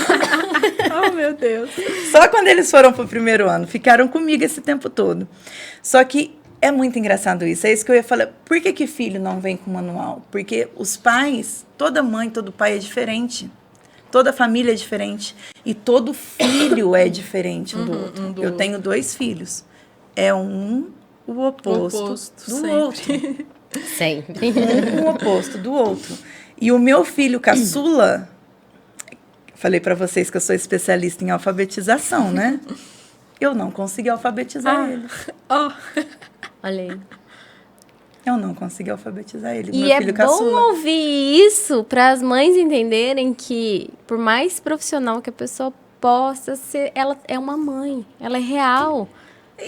Oh, meu Deus.
Só quando eles foram pro primeiro ano. Ficaram comigo esse tempo todo. Só que é muito engraçado isso. É isso que eu ia falar. Por que filho não vem com manual? Porque os pais, toda mãe, todo pai é diferente. Toda família é diferente. E todo filho é diferente um do outro. Eu tenho 2 filhos. É o oposto do
sempre.
outro.
Sempre.
Um oposto do outro. E o meu filho caçula... Falei para vocês que eu sou especialista em alfabetização, né? Eu não consegui alfabetizar ele.
Olha aí.
Eu não consegui alfabetizar ele.
E
meu
é
filho
bom
caçula.
ouvir isso para as mães entenderem que, por mais profissional que a pessoa possa ser, ela é uma mãe. Ela é real.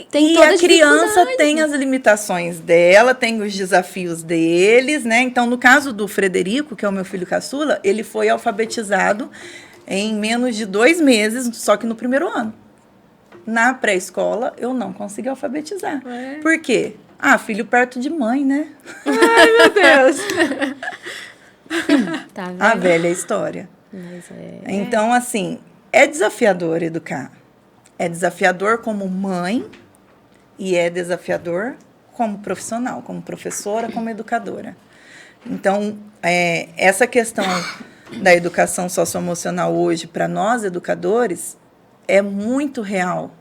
Tem
E
toda
a criança
dificuldade.
tem as limitações dela, tem os desafios deles, né? Então, no caso do Frederico, que é o meu filho caçula, ele foi alfabetizado em menos de 2 meses, só que no primeiro ano. Na pré-escola, eu não consegui alfabetizar. Por quê? Filho perto de mãe, né?
Ai, meu Deus.
Tá vendo?
A velha história.
Mas
Então, assim, é desafiador educar. É desafiador como mãe e é desafiador como profissional, como professora, como educadora. Então, essa questão da educação socioemocional hoje, para nós educadores, é muito real.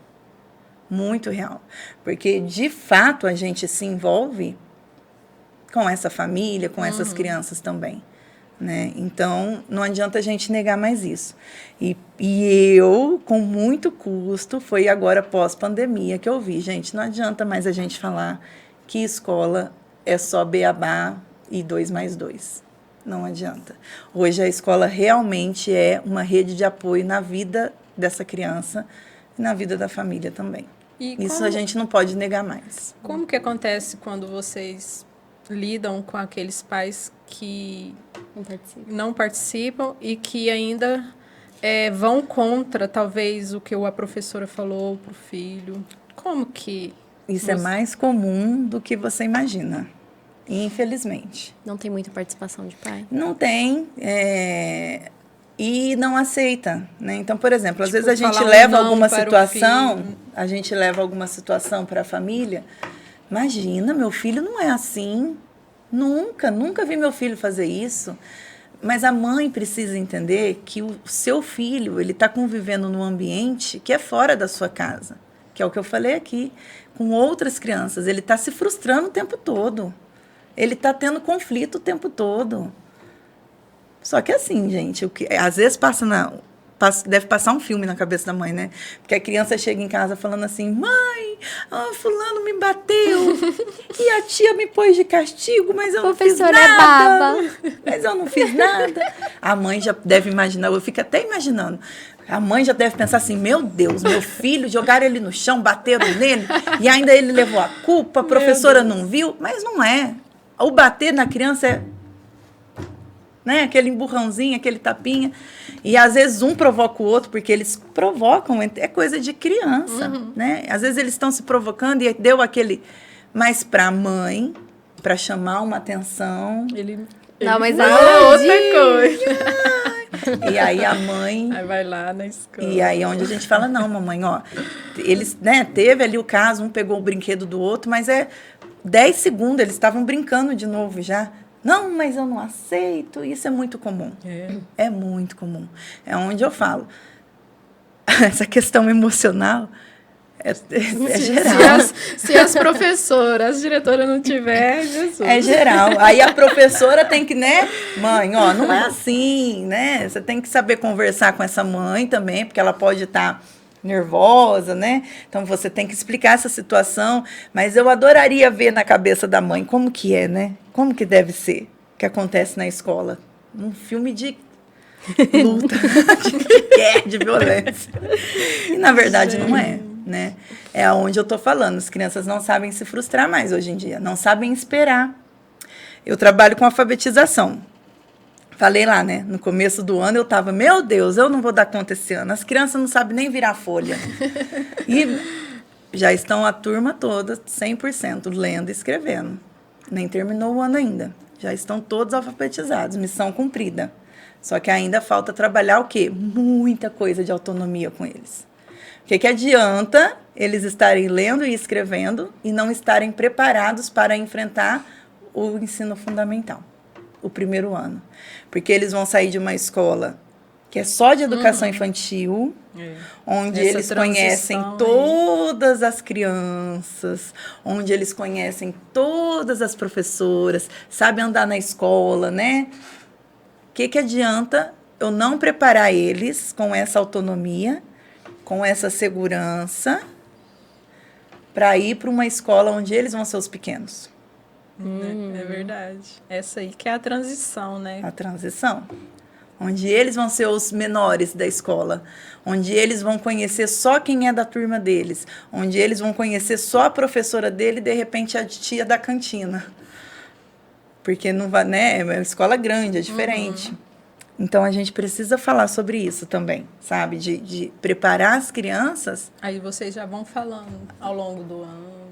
Muito real. Porque, de fato, a gente se envolve com essa família, com essas crianças também. Né? Então, não adianta a gente negar mais isso. E eu, com muito custo, foi agora pós-pandemia que eu vi, gente, não adianta mais a gente falar que escola é só beabá e 2 mais 2. Não adianta. Hoje a escola realmente é uma rede de apoio na vida dessa criança e na vida da família também. Isso a gente não pode negar mais.
Como que acontece quando vocês lidam com aqueles pais que não participam e que ainda vão contra, talvez, o que a professora falou para o filho? Como que...
Isso é mais comum do que você imagina, infelizmente.
não tem muita participação de pai.
Não tem, e não aceita, né? Então, por exemplo, às vezes a gente leva alguma situação para a família. Imagina, meu filho não é assim. Nunca vi meu filho fazer isso. Mas a mãe precisa entender que o seu filho, ele está convivendo num ambiente que é fora da sua casa, que é o que eu falei aqui, com outras crianças. Ele está se frustrando o tempo todo. Ele está tendo conflito o tempo todo. Só que assim, gente, às vezes deve passar um filme na cabeça da mãe, né? Porque a criança chega em casa falando assim, mãe, fulano me bateu, e a tia me pôs de castigo, mas eu não fiz nada.
Professora é baba.
Mas eu não fiz nada. A mãe já deve imaginar, eu fico até imaginando, a mãe já deve pensar assim, meu Deus, meu filho, jogaram ele no chão, bateram nele, e ainda ele levou a culpa, a professora não viu, mas não é. O bater na criança é... Né? Aquele emburrãozinho, aquele tapinha. E às vezes um provoca o outro, porque eles provocam, é coisa de criança. Né? Às vezes eles estão se provocando e deu aquele... Mas para a mãe, para chamar uma atenção...
Não, mas
é outra coisa.
E aí a mãe...
Aí vai lá na escola.
E aí onde a gente fala, não, mamãe, ó, eles, né, teve ali o caso, um pegou o brinquedo do outro, mas 10 segundos, eles estavam brincando de novo já. Não, mas eu não aceito, isso é muito comum. É muito comum. É onde eu falo, essa questão emocional é geral.
Se as professoras, as diretoras não tiver, Jesus.
É geral. Aí a professora tem que, né? Mãe, ó, não é assim, né? Você tem que saber conversar com essa mãe também, porque ela pode estar nervosa, né? Então você tem que explicar essa situação. Mas eu adoraria ver na cabeça da mãe como que é, né? Como que deve ser o que acontece na escola. Um filme de luta, de guerra, de violência. E na verdade não é. Né? É onde eu estou falando. As crianças não sabem se frustrar mais hoje em dia, não sabem esperar. Eu trabalho com alfabetização. Falei lá, né? No começo do ano eu estava, meu Deus, eu não vou dar conta esse ano. As crianças não sabem nem virar folha. E já estão a turma toda 100% lendo e escrevendo. Nem terminou o ano ainda. Já estão todos alfabetizados, missão cumprida. Só que ainda falta trabalhar o quê? Muita coisa de autonomia com eles. O que adianta eles estarem lendo e escrevendo e não estarem preparados para enfrentar o ensino fundamental, o primeiro ano? Porque eles vão sair de uma escola que é só de educação infantil, onde
essa
eles conhecem todas as crianças, onde eles conhecem todas as professoras, sabem andar na escola, né? O que adianta eu não preparar eles com essa autonomia, com essa segurança, para ir para uma escola onde eles vão ser os pequenos?
É verdade. Essa aí que é a transição, né?
A transição. Onde eles vão ser os menores da escola, onde eles vão conhecer só quem é da turma deles, onde eles vão conhecer só a professora dele e, de repente, a tia da cantina. Porque não vai, né? É uma escola grande, é diferente. Então, a gente precisa falar sobre isso também, sabe? De preparar as crianças.
Aí vocês já vão falando ao longo do ano.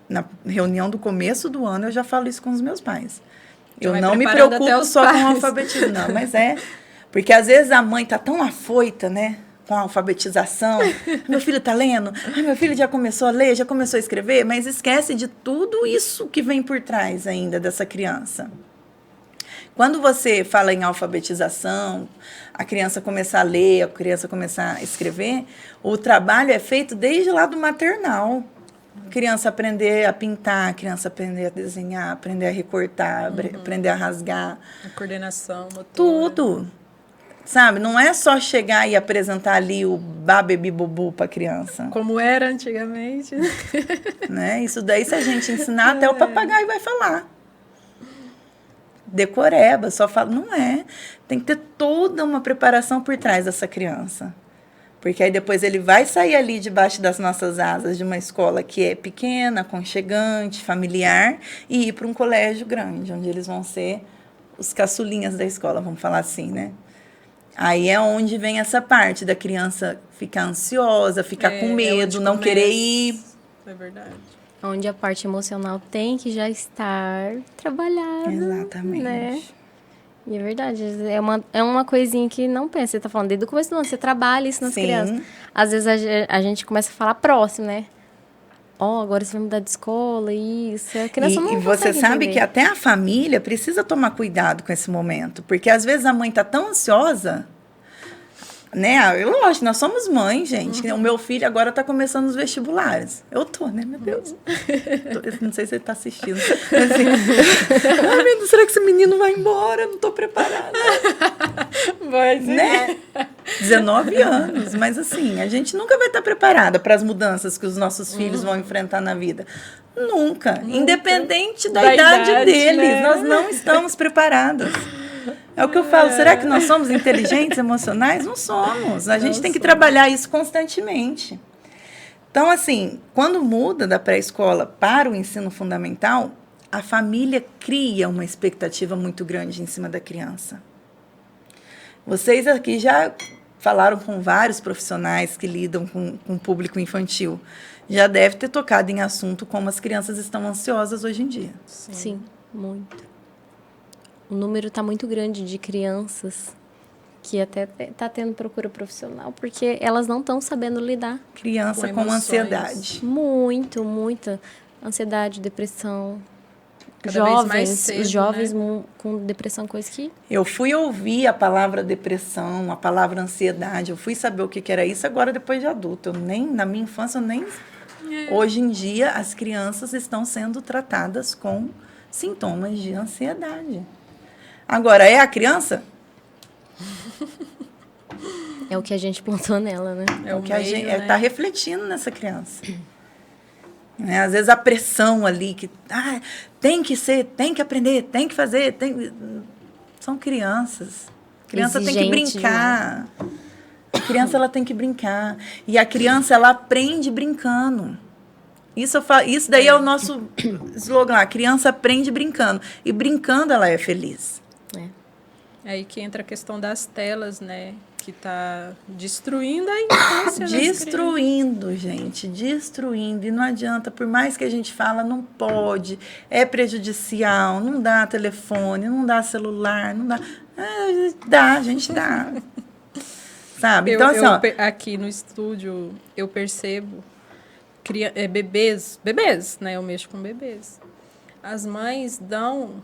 Na reunião do começo do ano, eu já falo isso com os meus pais.
Já
eu não me preocupo só com o alfabetismo, não. Mas porque às vezes a mãe tá tão afoita, né? Com a alfabetização. Meu filho tá lendo? Ai, meu filho já começou a ler, já começou a escrever, mas esquece de tudo isso que vem por trás ainda dessa criança. Quando você fala em alfabetização, a criança começar a ler, a criança começar a escrever, o trabalho é feito desde lá do maternal. A criança aprender a pintar, a criança aprender a desenhar, aprender a recortar, aprender a rasgar.
A coordenação, motor.
Tudo. Sabe? Não é só chegar e apresentar ali o babebi bobu para a criança.
Como era antigamente.
Né? Isso daí, se a gente ensinar, até o papagaio vai falar. Decoreba, só fala. Não é. Tem que ter toda uma preparação por trás dessa criança. Porque aí depois ele vai sair ali debaixo das nossas asas de uma escola que é pequena, aconchegante, familiar, e ir para um colégio grande, onde eles vão ser os caçulinhas da escola, vamos falar assim, né? Aí é onde vem essa parte da criança ficar ansiosa, ficar com medo, não querer ir.
É verdade.
Onde a parte emocional tem que já estar trabalhada.
Exatamente.
Né? E é verdade, é uma coisinha que não pensa. Você tá falando desde o começo do ano, você trabalha isso nas crianças. Às vezes a gente começa a falar próximo, né? Agora você vai mudar de escola, isso. A criança não consegue
você sabe
entender.
que até a família precisa tomar cuidado com esse momento. Porque às vezes a mãe tá tão ansiosa, né? Lógico, nós somos mães, gente. O meu filho agora tá começando os vestibulares. Eu tô, né? Meu Deus. Não sei se ele tá assistindo. Mas, assim, ai, meu Deus, será que esse menino vai embora? Não tô preparada.
Vai ser.
Né? 19 anos. Mas assim, a gente nunca vai estar preparada para as mudanças que os nossos filhos vão enfrentar na vida. Nunca. Independente da idade deles. Né? Nós não estamos preparadas. É o que eu falo, será que nós somos inteligentes, emocionais? Não somos. A gente tem que trabalhar isso constantemente. Então, assim, quando muda da pré-escola para o ensino fundamental, a família cria uma expectativa muito grande em cima da criança. Vocês aqui já falaram com vários profissionais que lidam com o público infantil. Já deve ter tocado em assunto como as crianças estão ansiosas hoje em dia.
Sim, muito. o número está muito grande de crianças que até está tendo procura profissional, porque elas não estão sabendo lidar.
Criança com ansiedade.
Muita ansiedade, depressão.
Cada vez mais cedo,
os jovens
né?
com depressão, coisa que...
Eu fui ouvir a palavra depressão, a palavra ansiedade, eu fui saber o que era isso agora depois de adulto. Na minha infância, eu nem... Hoje em dia, as crianças estão sendo tratadas com sintomas de ansiedade. Agora, é a criança?
É o que a gente plantou nela, né?
É o que a gente
né?
está refletindo nessa criança. Né? Às vezes a pressão ali, que tem que ser, tem que aprender, tem que fazer. São crianças. A criança tem que brincar. A criança ela tem que brincar. E a criança ela aprende brincando. Isso daí é o nosso slogan. A criança aprende brincando. E brincando ela é feliz.
É aí que entra a questão das telas, né? Que está destruindo a infância.
Destruindo, gente, destruindo. E não adianta, por mais que a gente fala, não pode, é prejudicial, não dá telefone, não dá celular, não dá. A gente dá. Sabe? Então,
aqui no estúdio, eu percebo bebês, né? Eu mexo com bebês. As mães dão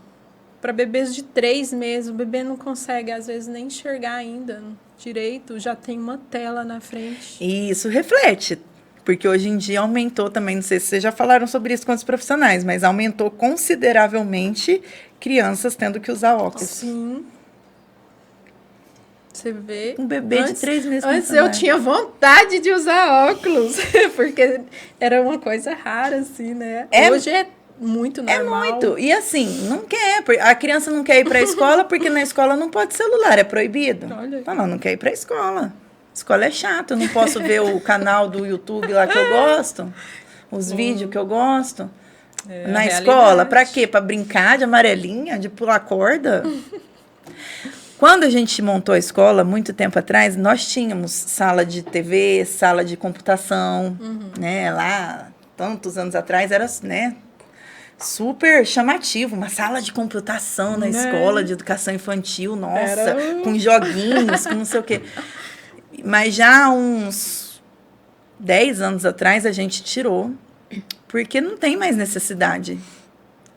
para bebês de 3 meses, o bebê não consegue, às vezes, nem enxergar ainda direito, já tem uma tela na frente.
E isso reflete, porque hoje em dia aumentou também, não sei se vocês já falaram sobre isso com os profissionais, mas aumentou consideravelmente crianças tendo que usar óculos.
Sim. Você vê...
Um bebê de 3 meses.
Antes eu tinha vontade de usar óculos, porque era uma coisa rara, assim, né? Hoje é muito normal.
É muito. E assim, não quer. A criança não quer ir para a escola porque na escola não pode celular, é proibido. Fala, não quer ir para a escola. Escola é chato, eu não posso ver o canal do YouTube lá que eu gosto, os vídeos que eu gosto. Na escola, para quê? Para brincar de amarelinha, de pular corda? Quando a gente montou a escola, muito tempo atrás, nós tínhamos sala de TV, sala de computação, né? Lá, tantos anos atrás, era, né? Super chamativo, uma sala de computação na escola de educação infantil, nossa, com joguinhos, com não sei o quê. Mas já há uns 10 anos atrás a gente tirou, porque não tem mais necessidade.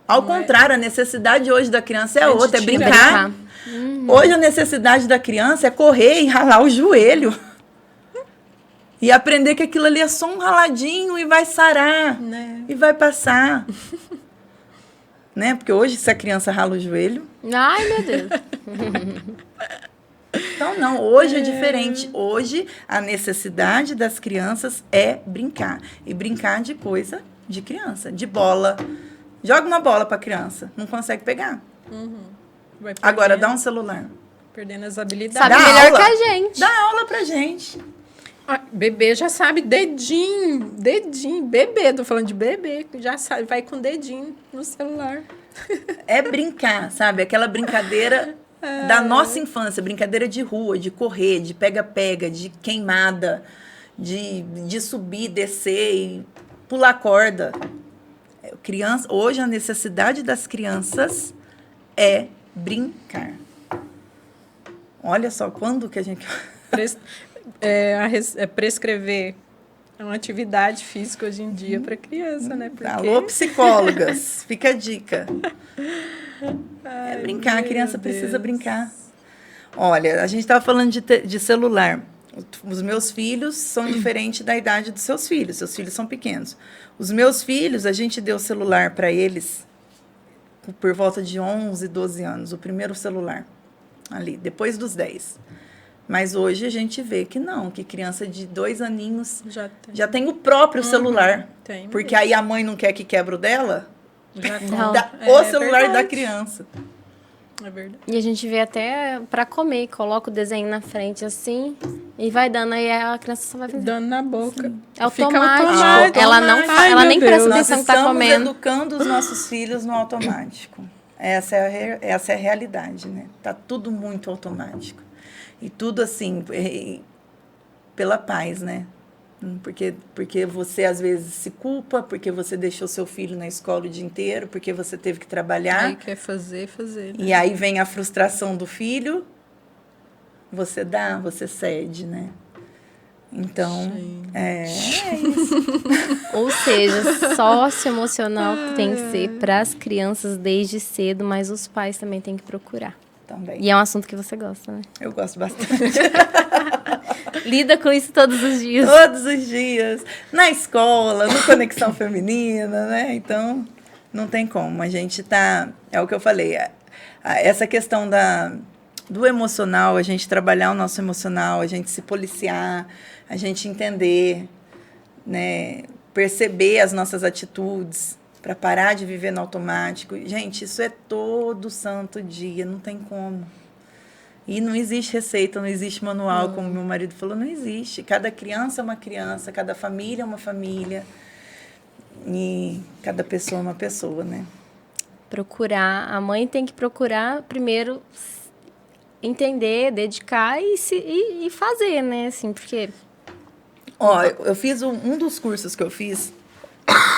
Ao contrário, a necessidade hoje da criança é outra, é brincar. Hoje a necessidade da criança é correr e ralar o joelho. E aprender que aquilo ali é só um raladinho e vai sarar, e vai passar. Né? Porque hoje, se a criança rala o joelho...
Ai, meu Deus.
Então, não. Hoje é diferente. Hoje, a necessidade das crianças é brincar. E brincar de coisa de criança. De bola. Joga uma bola para a criança. Não consegue pegar. Agora, dá um celular.
Perdendo as habilidades.
Sabe melhor que a gente.
Dá aula pra gente.
Bebê já sabe, dedinho, bebê, tô falando de bebê, já sabe, vai com dedinho no celular.
É brincar, sabe? Aquela brincadeira da nossa infância, brincadeira de rua, de correr, de pega-pega, de queimada, de subir, descer e pular corda. Hoje a necessidade das crianças é brincar. Olha só, quando que a gente...
prescrever uma atividade física hoje em dia para criança, né? Porque...
Alô, psicólogas, fica a dica. É brincar, a criança precisa brincar. Olha, a gente estava falando de celular. Os meus filhos são diferentes da idade dos seus filhos são pequenos. Os meus filhos, a gente deu celular para eles por volta de 11, 12 anos, o primeiro celular, ali, depois dos 10. Mas hoje a gente vê que não, que criança de 2 aninhos já tem o próprio celular.
Tem
porque aí a mãe não quer que quebre o dela,
dá
o celular da criança.
É verdade.
E a gente vê até para comer, coloca o desenho na frente assim e vai dando, aí a criança só vai
dando na boca.
É automático. Ela nem presta atenção que tá comendo.
Nós estamos educando os nossos filhos no automático. Essa é a realidade, né? Tá tudo muito automático. E tudo assim, pela paz, né? Porque você, às vezes, se culpa, porque você deixou seu filho na escola o dia inteiro, porque você teve que trabalhar.
Aí quer fazer, né?
E aí vem a frustração do filho, você dá, você cede, né? Então, é isso.
Ou seja, socioemocional tem que ser para as crianças desde cedo, mas os pais também têm que procurar.
Também.
E é um assunto que você gosta, né?
Eu gosto bastante.
Lida com isso todos os dias.
Todos os dias. Na escola, no Conexão Feminina, né? Então, não tem como. A gente tá... É o que eu falei. Essa questão do emocional, a gente trabalhar o nosso emocional, a gente se policiar, a gente entender, né? Perceber as nossas atitudes para parar de viver no automático. Gente, isso é todo santo dia, não tem como. E não existe receita, não existe manual, como meu marido falou, não existe. Cada criança é uma criança, cada família é uma família, e cada pessoa é uma pessoa, né?
Procurar, a mãe tem que procurar primeiro entender, dedicar e fazer, né? Assim, porque...
Ó, eu fiz um dos cursos que eu fiz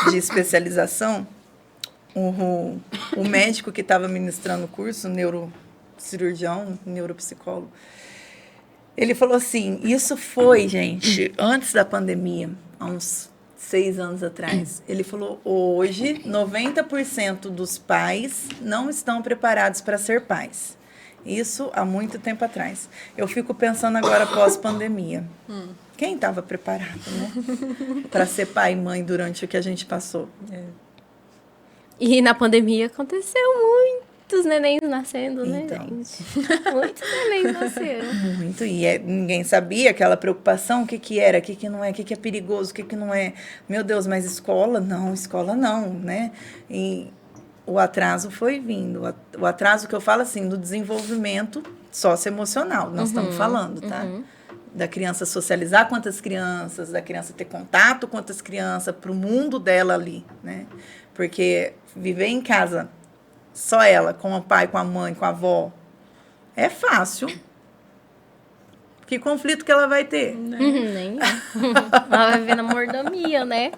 de especialização, o médico que estava ministrando o curso, neurocirurgião, neuropsicólogo, ele falou assim, isso foi, gente, antes da pandemia, há uns 6 anos atrás. Ele falou, hoje, 90% dos pais não estão preparados para ser pais. Isso há muito tempo atrás. Eu fico pensando agora pós-pandemia. Quem estava preparado, né? Para ser pai e mãe durante o que a gente passou.
E na pandemia aconteceu muitos nenéns nascendo, né,
Então.
gente? Muitos nenéns nasceram.
Muito. E ninguém sabia aquela preocupação, o que era, o que não é, o que é perigoso, o que não é. Meu Deus, mas escola não, né? E o atraso foi vindo. O atraso que eu falo, assim, do desenvolvimento socioemocional, nós estamos falando, tá? Da criança socializar com outras crianças, da criança ter contato com outras crianças, para o mundo dela ali, né? Porque viver em casa, só ela, com o pai, com a mãe, com a avó, é fácil. Que conflito que ela vai ter?
Nem ela vai viver na mordomia, né?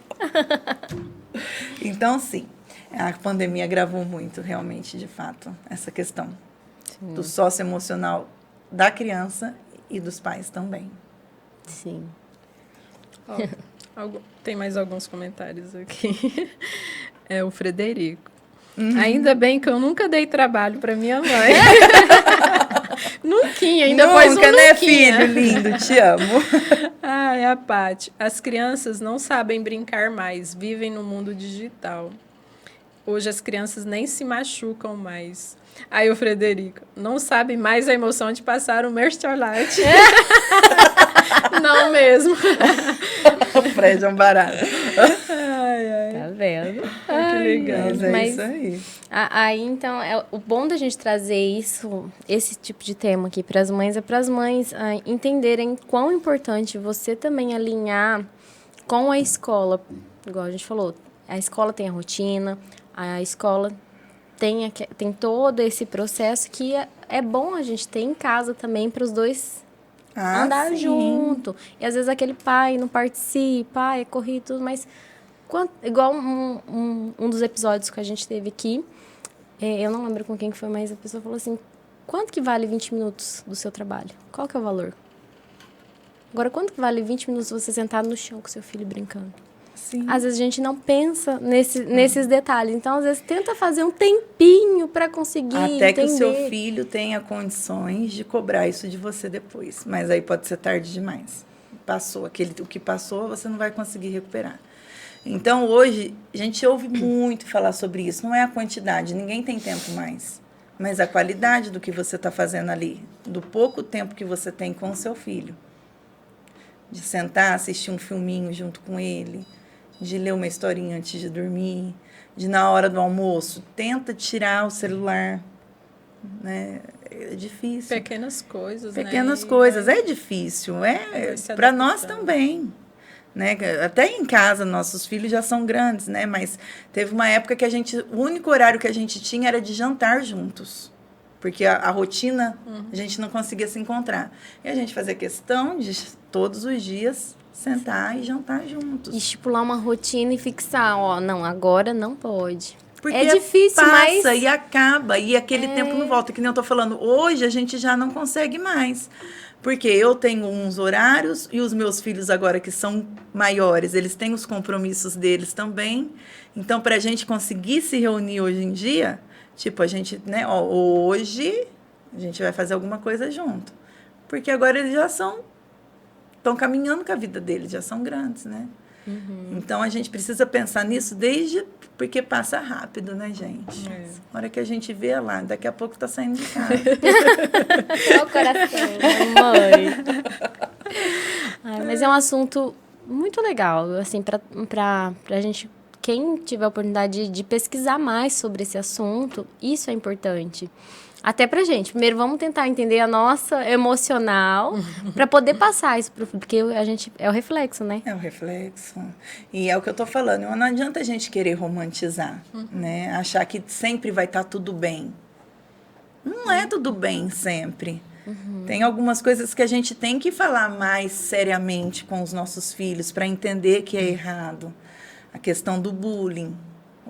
Então, sim, a pandemia agravou muito, realmente, de fato, essa questão do socioemocional da criança e dos pais também.
Sim.
Tem mais alguns comentários aqui. É o Frederico. Ainda bem que eu nunca dei trabalho para minha mãe. Nunquinha, ainda pôs um
Nunca, né,
nunquinha.
filho lindo? Te amo.
Ai, a Paty. As crianças não sabem brincar mais, vivem no mundo digital. Hoje as crianças nem se machucam mais. Aí o Frederico, não sabe mais a emoção de passar o mercholate. Não mesmo.
O Fred é um barato.
Tá vendo?
Que legal.
Mas é isso aí.
Aí, então, o bom da gente trazer esse tipo de tema aqui para as mães é para as mães entenderem quão importante você também alinhar com a escola. Igual a gente falou, a escola tem a rotina, a escola tem todo esse processo que é bom a gente ter em casa também para os dois andar junto. E às vezes aquele pai não participa, é corrido, tudo, mas igual um dos episódios que a gente teve aqui, eu não lembro com quem foi, mas a pessoa falou assim, quanto que vale 20 minutos do seu trabalho? Qual que é o valor? Agora, quanto que vale 20 minutos você sentado no chão com seu filho brincando?
Sim.
Às vezes a gente não pensa nesses detalhes. Então, às vezes, tenta fazer um tempinho para conseguir
Até
entender.
que o seu filho tenha condições de cobrar isso de você depois. Mas aí pode ser tarde demais. Passou. O que passou, você não vai conseguir recuperar. Então, hoje, a gente ouve muito falar sobre isso. Não é a quantidade, ninguém tem tempo mais. Mas a qualidade do que você está fazendo ali. Do pouco tempo que você tem com o seu filho. De sentar, assistir um filminho junto com ele. De ler uma historinha antes de dormir, de na hora do almoço, tenta tirar o celular, né? É difícil.
Pequenas coisas,
Pequenas
né?
coisas, é difícil, para nós também, né? Até em casa, nossos filhos já são grandes, né? Mas teve uma época que o único horário que a gente tinha era de jantar juntos, porque a rotina, a gente não conseguia se encontrar. E a gente fazia questão de, todos os dias, sentar e jantar juntos.
Estipular uma rotina e fixar, ó, não, agora não pode.
Porque
é difícil, mas...
passa e acaba, e aquele tempo não volta, que nem eu tô falando. Hoje a gente já não consegue mais. Porque eu tenho uns horários e os meus filhos agora que são maiores, eles têm os compromissos deles também. Então, para a gente conseguir se reunir hoje em dia, tipo, a gente, né, ó, hoje a gente vai fazer alguma coisa junto. Porque agora eles já estão caminhando com a vida deles, já são grandes, né? Então, a gente precisa pensar nisso porque passa rápido, né, gente? A hora que a gente vê lá, daqui a pouco tá saindo de casa.
É o coração, mãe. Mas é um assunto muito legal, assim, pra gente, quem tiver a oportunidade de pesquisar mais sobre esse assunto, isso é importante. Até pra gente. Primeiro, vamos tentar entender a nossa emocional para poder passar isso pro filho, porque a gente é o reflexo, né?
É o reflexo. E é o que eu tô falando. Não adianta a gente querer romantizar, né? Achar que sempre vai estar tudo bem. Não é tudo bem sempre. Tem algumas coisas que a gente tem que falar mais seriamente com os nossos filhos para entender que é errado. A questão do bullying.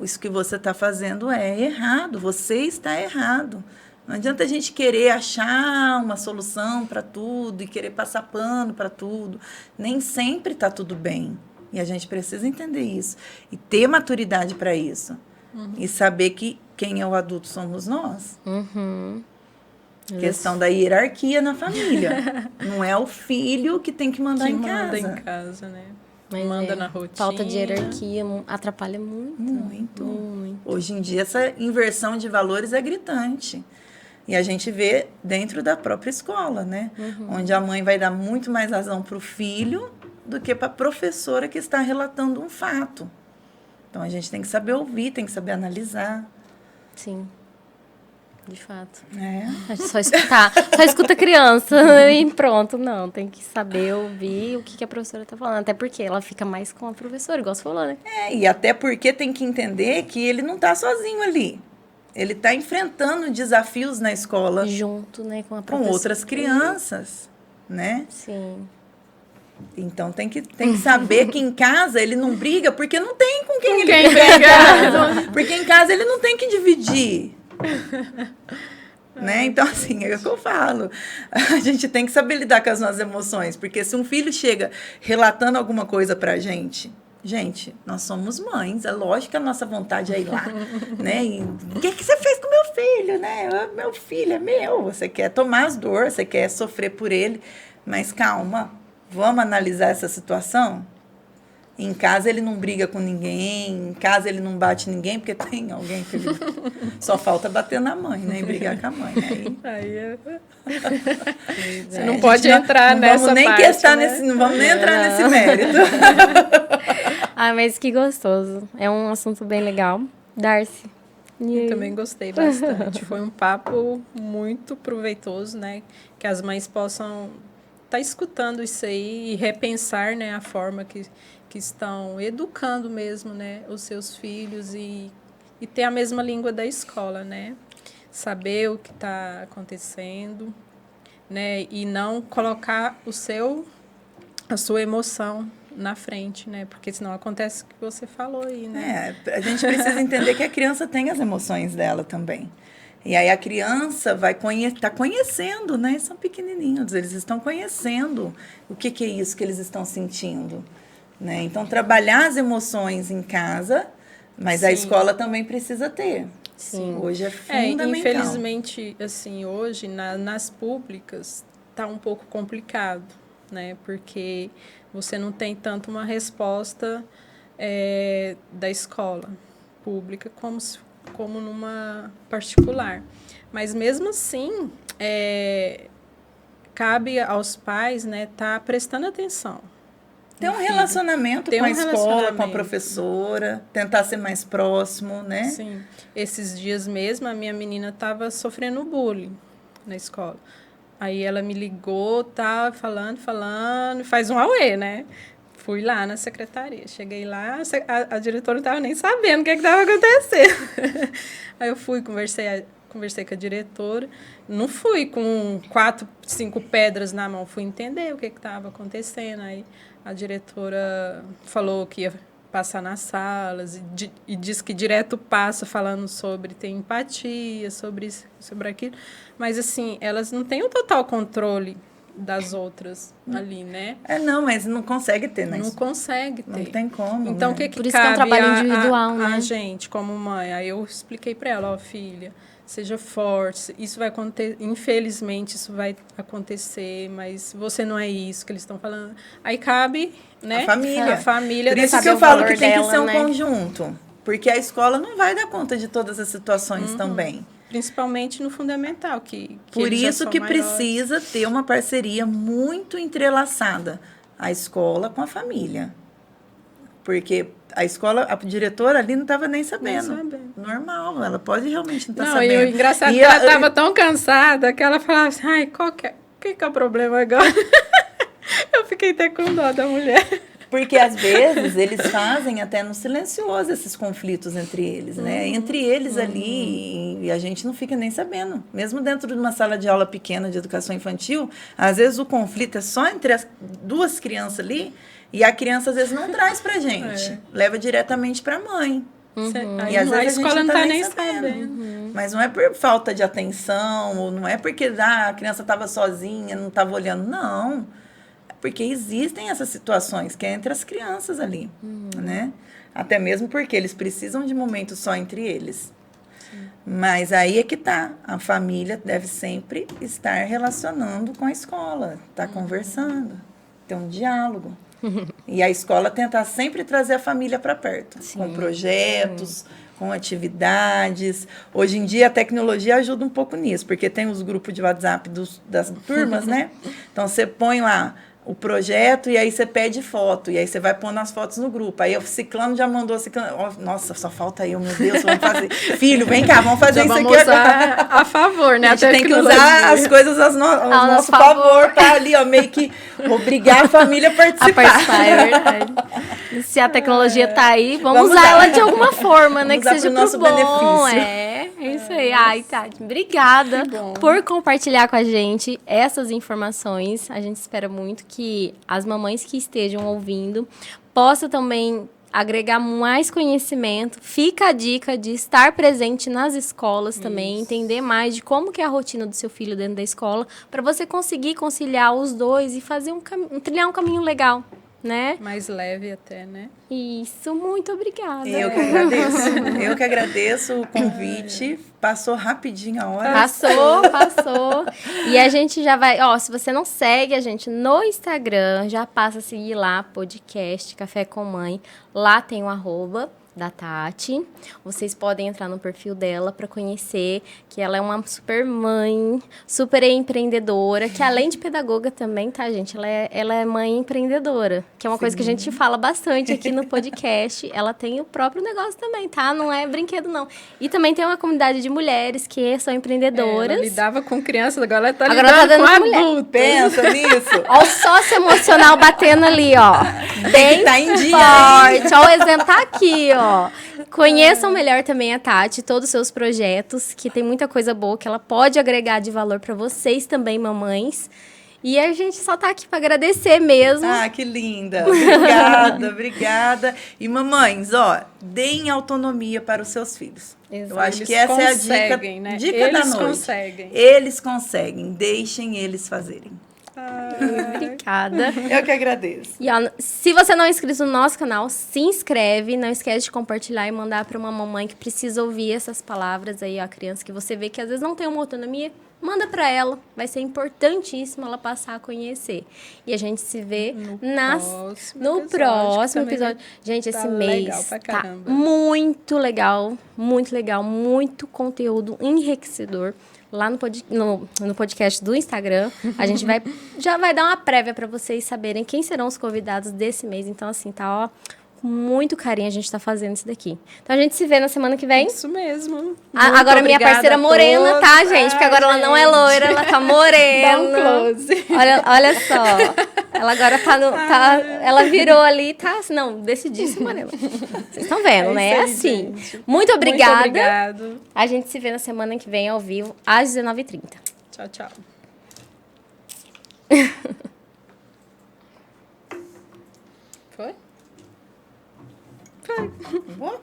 Isso que você está fazendo é errado. Você está errado. Não adianta a gente querer achar uma solução para tudo e querer passar pano para tudo. Nem sempre está tudo bem. E a gente precisa entender isso. E ter maturidade para isso. E saber que quem é o adulto somos nós. Questão da hierarquia na família. Não é o filho que tem que mandar em casa.
Manda em casa, né?
Mas
manda na rotina.
Falta de hierarquia atrapalha muito.
Muito. Hoje em dia, essa inversão de valores é gritante. E a gente vê dentro da própria escola, né? Onde a mãe vai dar muito mais razão para o filho do que para a professora que está relatando um fato. Então, a gente tem que saber ouvir, tem que saber analisar.
Sim. De fato.
É.
A gente só escutar. Só escuta a criança e pronto. Não, tem que saber ouvir o que a professora está falando. Até porque ela fica mais com a professora, igual você falou, né?
E até porque tem que entender que ele não está sozinho ali. Ele está enfrentando desafios na escola.
Junto, né, com a professora.
Com outras crianças, né?
Sim.
Então, tem que saber que em casa ele não briga porque não tem com quem ele briga. Porque em casa ele não tem que dividir. Né? Então, assim, é o que eu falo. A gente tem que saber lidar com as nossas emoções. Porque se um filho chega relatando alguma coisa pra gente, nós somos mães, é lógico que a nossa vontade é ir lá, né? E, o que você fez com meu filho, né? Meu filho é meu. Você quer tomar as dores, você quer sofrer por ele. Mas calma, vamos analisar essa situação? Em casa ele não briga com ninguém, em casa ele não bate ninguém, porque tem alguém que ele... Só falta bater na mãe, né? E brigar com a mãe.
Você não pode entrar nessa parte,
não vamos nem entrar nesse mérito.
Mas que gostoso. É um assunto bem legal. Darcy.
Eu também gostei bastante. Foi um papo muito proveitoso, né? Que as mães possam estar escutando isso aí e repensar, né, a forma que estão educando mesmo, né, os seus filhos e ter a mesma língua da escola, né? Saber o que está acontecendo, né? E não colocar a sua emoção na frente, né? Porque senão acontece o que você falou aí, né?
A gente precisa entender que a criança tem as emoções dela também. E aí a criança vai tá conhecendo, né? São pequenininhos, eles estão conhecendo o que é isso que eles estão sentindo, né? Então, trabalhar as emoções em casa, mas a escola também precisa ter.
Sim.
Hoje é fundamental.
Infelizmente, assim, hoje, nas públicas, está um pouco complicado, né? Porque você não tem tanto uma resposta da escola pública como numa particular. Mas, mesmo assim, cabe aos pais, né, tá prestando atenção.
Ter um relacionamento com a escola, com a professora, tentar ser mais próximo, né?
Sim. Esses dias mesmo, a minha menina estava sofrendo bullying na escola. Aí ela me ligou, tá falando, faz um auê, né? Fui lá na secretaria. Cheguei lá, a diretora não estava nem sabendo o que estava acontecendo. Aí eu fui, conversei com a diretora. Não fui com 4, 5 pedras na mão. Fui entender o que estava acontecendo. Aí a diretora falou que ia passar nas salas e diz que direto passa falando sobre ter empatia, sobre isso, sobre aquilo. Mas, assim, elas não têm o total controle das outras ali, né?
Não, mas não consegue ter, né?
Não consegue ter.
Não tem como,
Então,
né?
o que
Por isso que é um
cabe
trabalho individual,
a
né?
gente, como mãe? Aí eu expliquei para ela, ó, filha, seja forte, isso vai acontecer, infelizmente isso vai acontecer, mas você não é isso que eles estão falando. Aí cabe, né?
A família. Por isso que
saber
eu
o
falo
valor
que tem que
dela,
ser um
né?
conjunto. Porque a escola não vai dar conta de todas as situações também.
Principalmente no fundamental, que
Por
eles já
isso
são
que
maiores.
precisa ter uma parceria muito entrelaçada, a escola com a família. Porque a escola, a diretora ali não estava nem sabendo.
Nem sabendo.
Normal, ela pode realmente não estar
Não,
sabendo.
e o engraçado é que ela estava tão cansada que ela falava assim, ai, o que é o problema agora? Eu fiquei até com dó da mulher.
Porque, às vezes, eles fazem até no silencioso esses conflitos entre eles, né? Entre eles ali, e a gente não fica nem sabendo. Mesmo dentro de uma sala de aula pequena de educação infantil, às vezes o conflito é só entre as duas crianças ali, e a criança, às vezes, não traz pra gente. Leva diretamente pra mãe.
Aí
E às
a
vezes a gente
escola
não
não
tá
está
nem
nem
sabendo. Mas não é por falta de atenção, ou não é porque a criança estava sozinha, não estava olhando. Não. Porque existem essas situações que é entre as crianças ali, né? Até mesmo porque eles precisam de momentos só entre eles. Mas aí é que tá. A família deve sempre estar relacionando com a escola, estar conversando, ter um diálogo. E a escola tentar sempre trazer a família para perto, com projetos, com atividades. Hoje em dia a tecnologia ajuda um pouco nisso, porque tem os grupos de WhatsApp das turmas, né? Então você põe lá o projeto e aí você pede foto, e aí você vai pondo as fotos no grupo. Aí o ciclano já mandou, nossa, só falta eu, meu Deus, vamos fazer. Filho, vem cá, vamos fazer isso
vamos
aqui
usar
agora.
a favor, né?
A gente tem que usar as coisas ao nosso favor, para ali, ó, meio que obrigar a família a participar.
É verdade. E se a tecnologia tá aí, vamos usar ela de alguma forma, né?
Vamos
Que
usar
seja
pro nosso
bom.
benefício.
É isso aí. Ai, Tati, obrigada por compartilhar com a gente essas informações. A gente espera muito que as mamães que estejam ouvindo possam também agregar mais conhecimento. Fica a dica de estar presente nas escolas também, entender mais de como que é a rotina do seu filho dentro da escola, para você conseguir conciliar os dois e fazer trilhar um caminho legal, né?
Mais leve até, né?
Isso, muito obrigada.
Eu que agradeço. Eu que agradeço o convite. Passou rapidinho a hora.
Passou. E a gente já vai... Ó, se você não segue a gente no Instagram, já passa a seguir lá, podcast Café com Mãe. Lá tem o @ da Tati. Vocês podem entrar no perfil dela para conhecer que ela é uma super mãe, super empreendedora, que além de pedagoga também, tá, gente? Ela é mãe empreendedora, que é uma coisa que a gente fala bastante aqui no podcast. Ela tem o próprio negócio também, tá? Não é brinquedo, não. E também tem uma comunidade de mulheres que são empreendedoras.
Ela lidava com crianças, agora ela tá
Agora
lidando
tá dando
com
com mulher.
adultos.
Pensa nisso.
Ó o sócio emocional batendo ali, ó. Bem
Tá em dia,
forte. Ó, o exemplo tá aqui, ó. Conheçam melhor também a Tati, todos os seus projetos, que tem muita coisa boa que ela pode agregar de valor para vocês também, mamães. E a gente só tá aqui para agradecer mesmo.
Ah, que linda. Obrigada. E mamães, ó, deem autonomia para os seus filhos.
Exato.
Eu acho
Eles
que essa é a
conseguem, né?
dica
Eles
da noite.
conseguem.
Eles conseguem. Deixem eles fazerem.
Obrigada.
Eu que agradeço.
E ó, se você não é inscrito no nosso canal, se inscreve. Não esquece de compartilhar e mandar para uma mamãe que precisa ouvir essas palavras aí, a criança que você vê que às vezes não tem uma autonomia. Manda para ela. Vai ser importantíssimo ela passar a conhecer. E a gente se vê no próximo episódio. Gente, esse mês tá muito legal. Muito conteúdo enriquecedor. Lá no podcast do Instagram, a gente já vai dar uma prévia para vocês saberem quem serão os convidados desse mês. Então, assim, tá, ó, com muito carinho a gente tá fazendo isso daqui. Então, a gente se vê na semana que vem.
Isso mesmo.
Agora, minha parceira morena, tá, gente? Porque agora ela não é loira, ela tá morena.
Dá um close.
Olha só. Ela agora ela virou ali, tá? Não, decidíssima, morena. Vocês estão vendo, né? É assim.
Gente.
Muito obrigada.
Muito obrigado.
A gente se vê na semana que vem ao vivo, às 19h30.
Tchau.
Vou?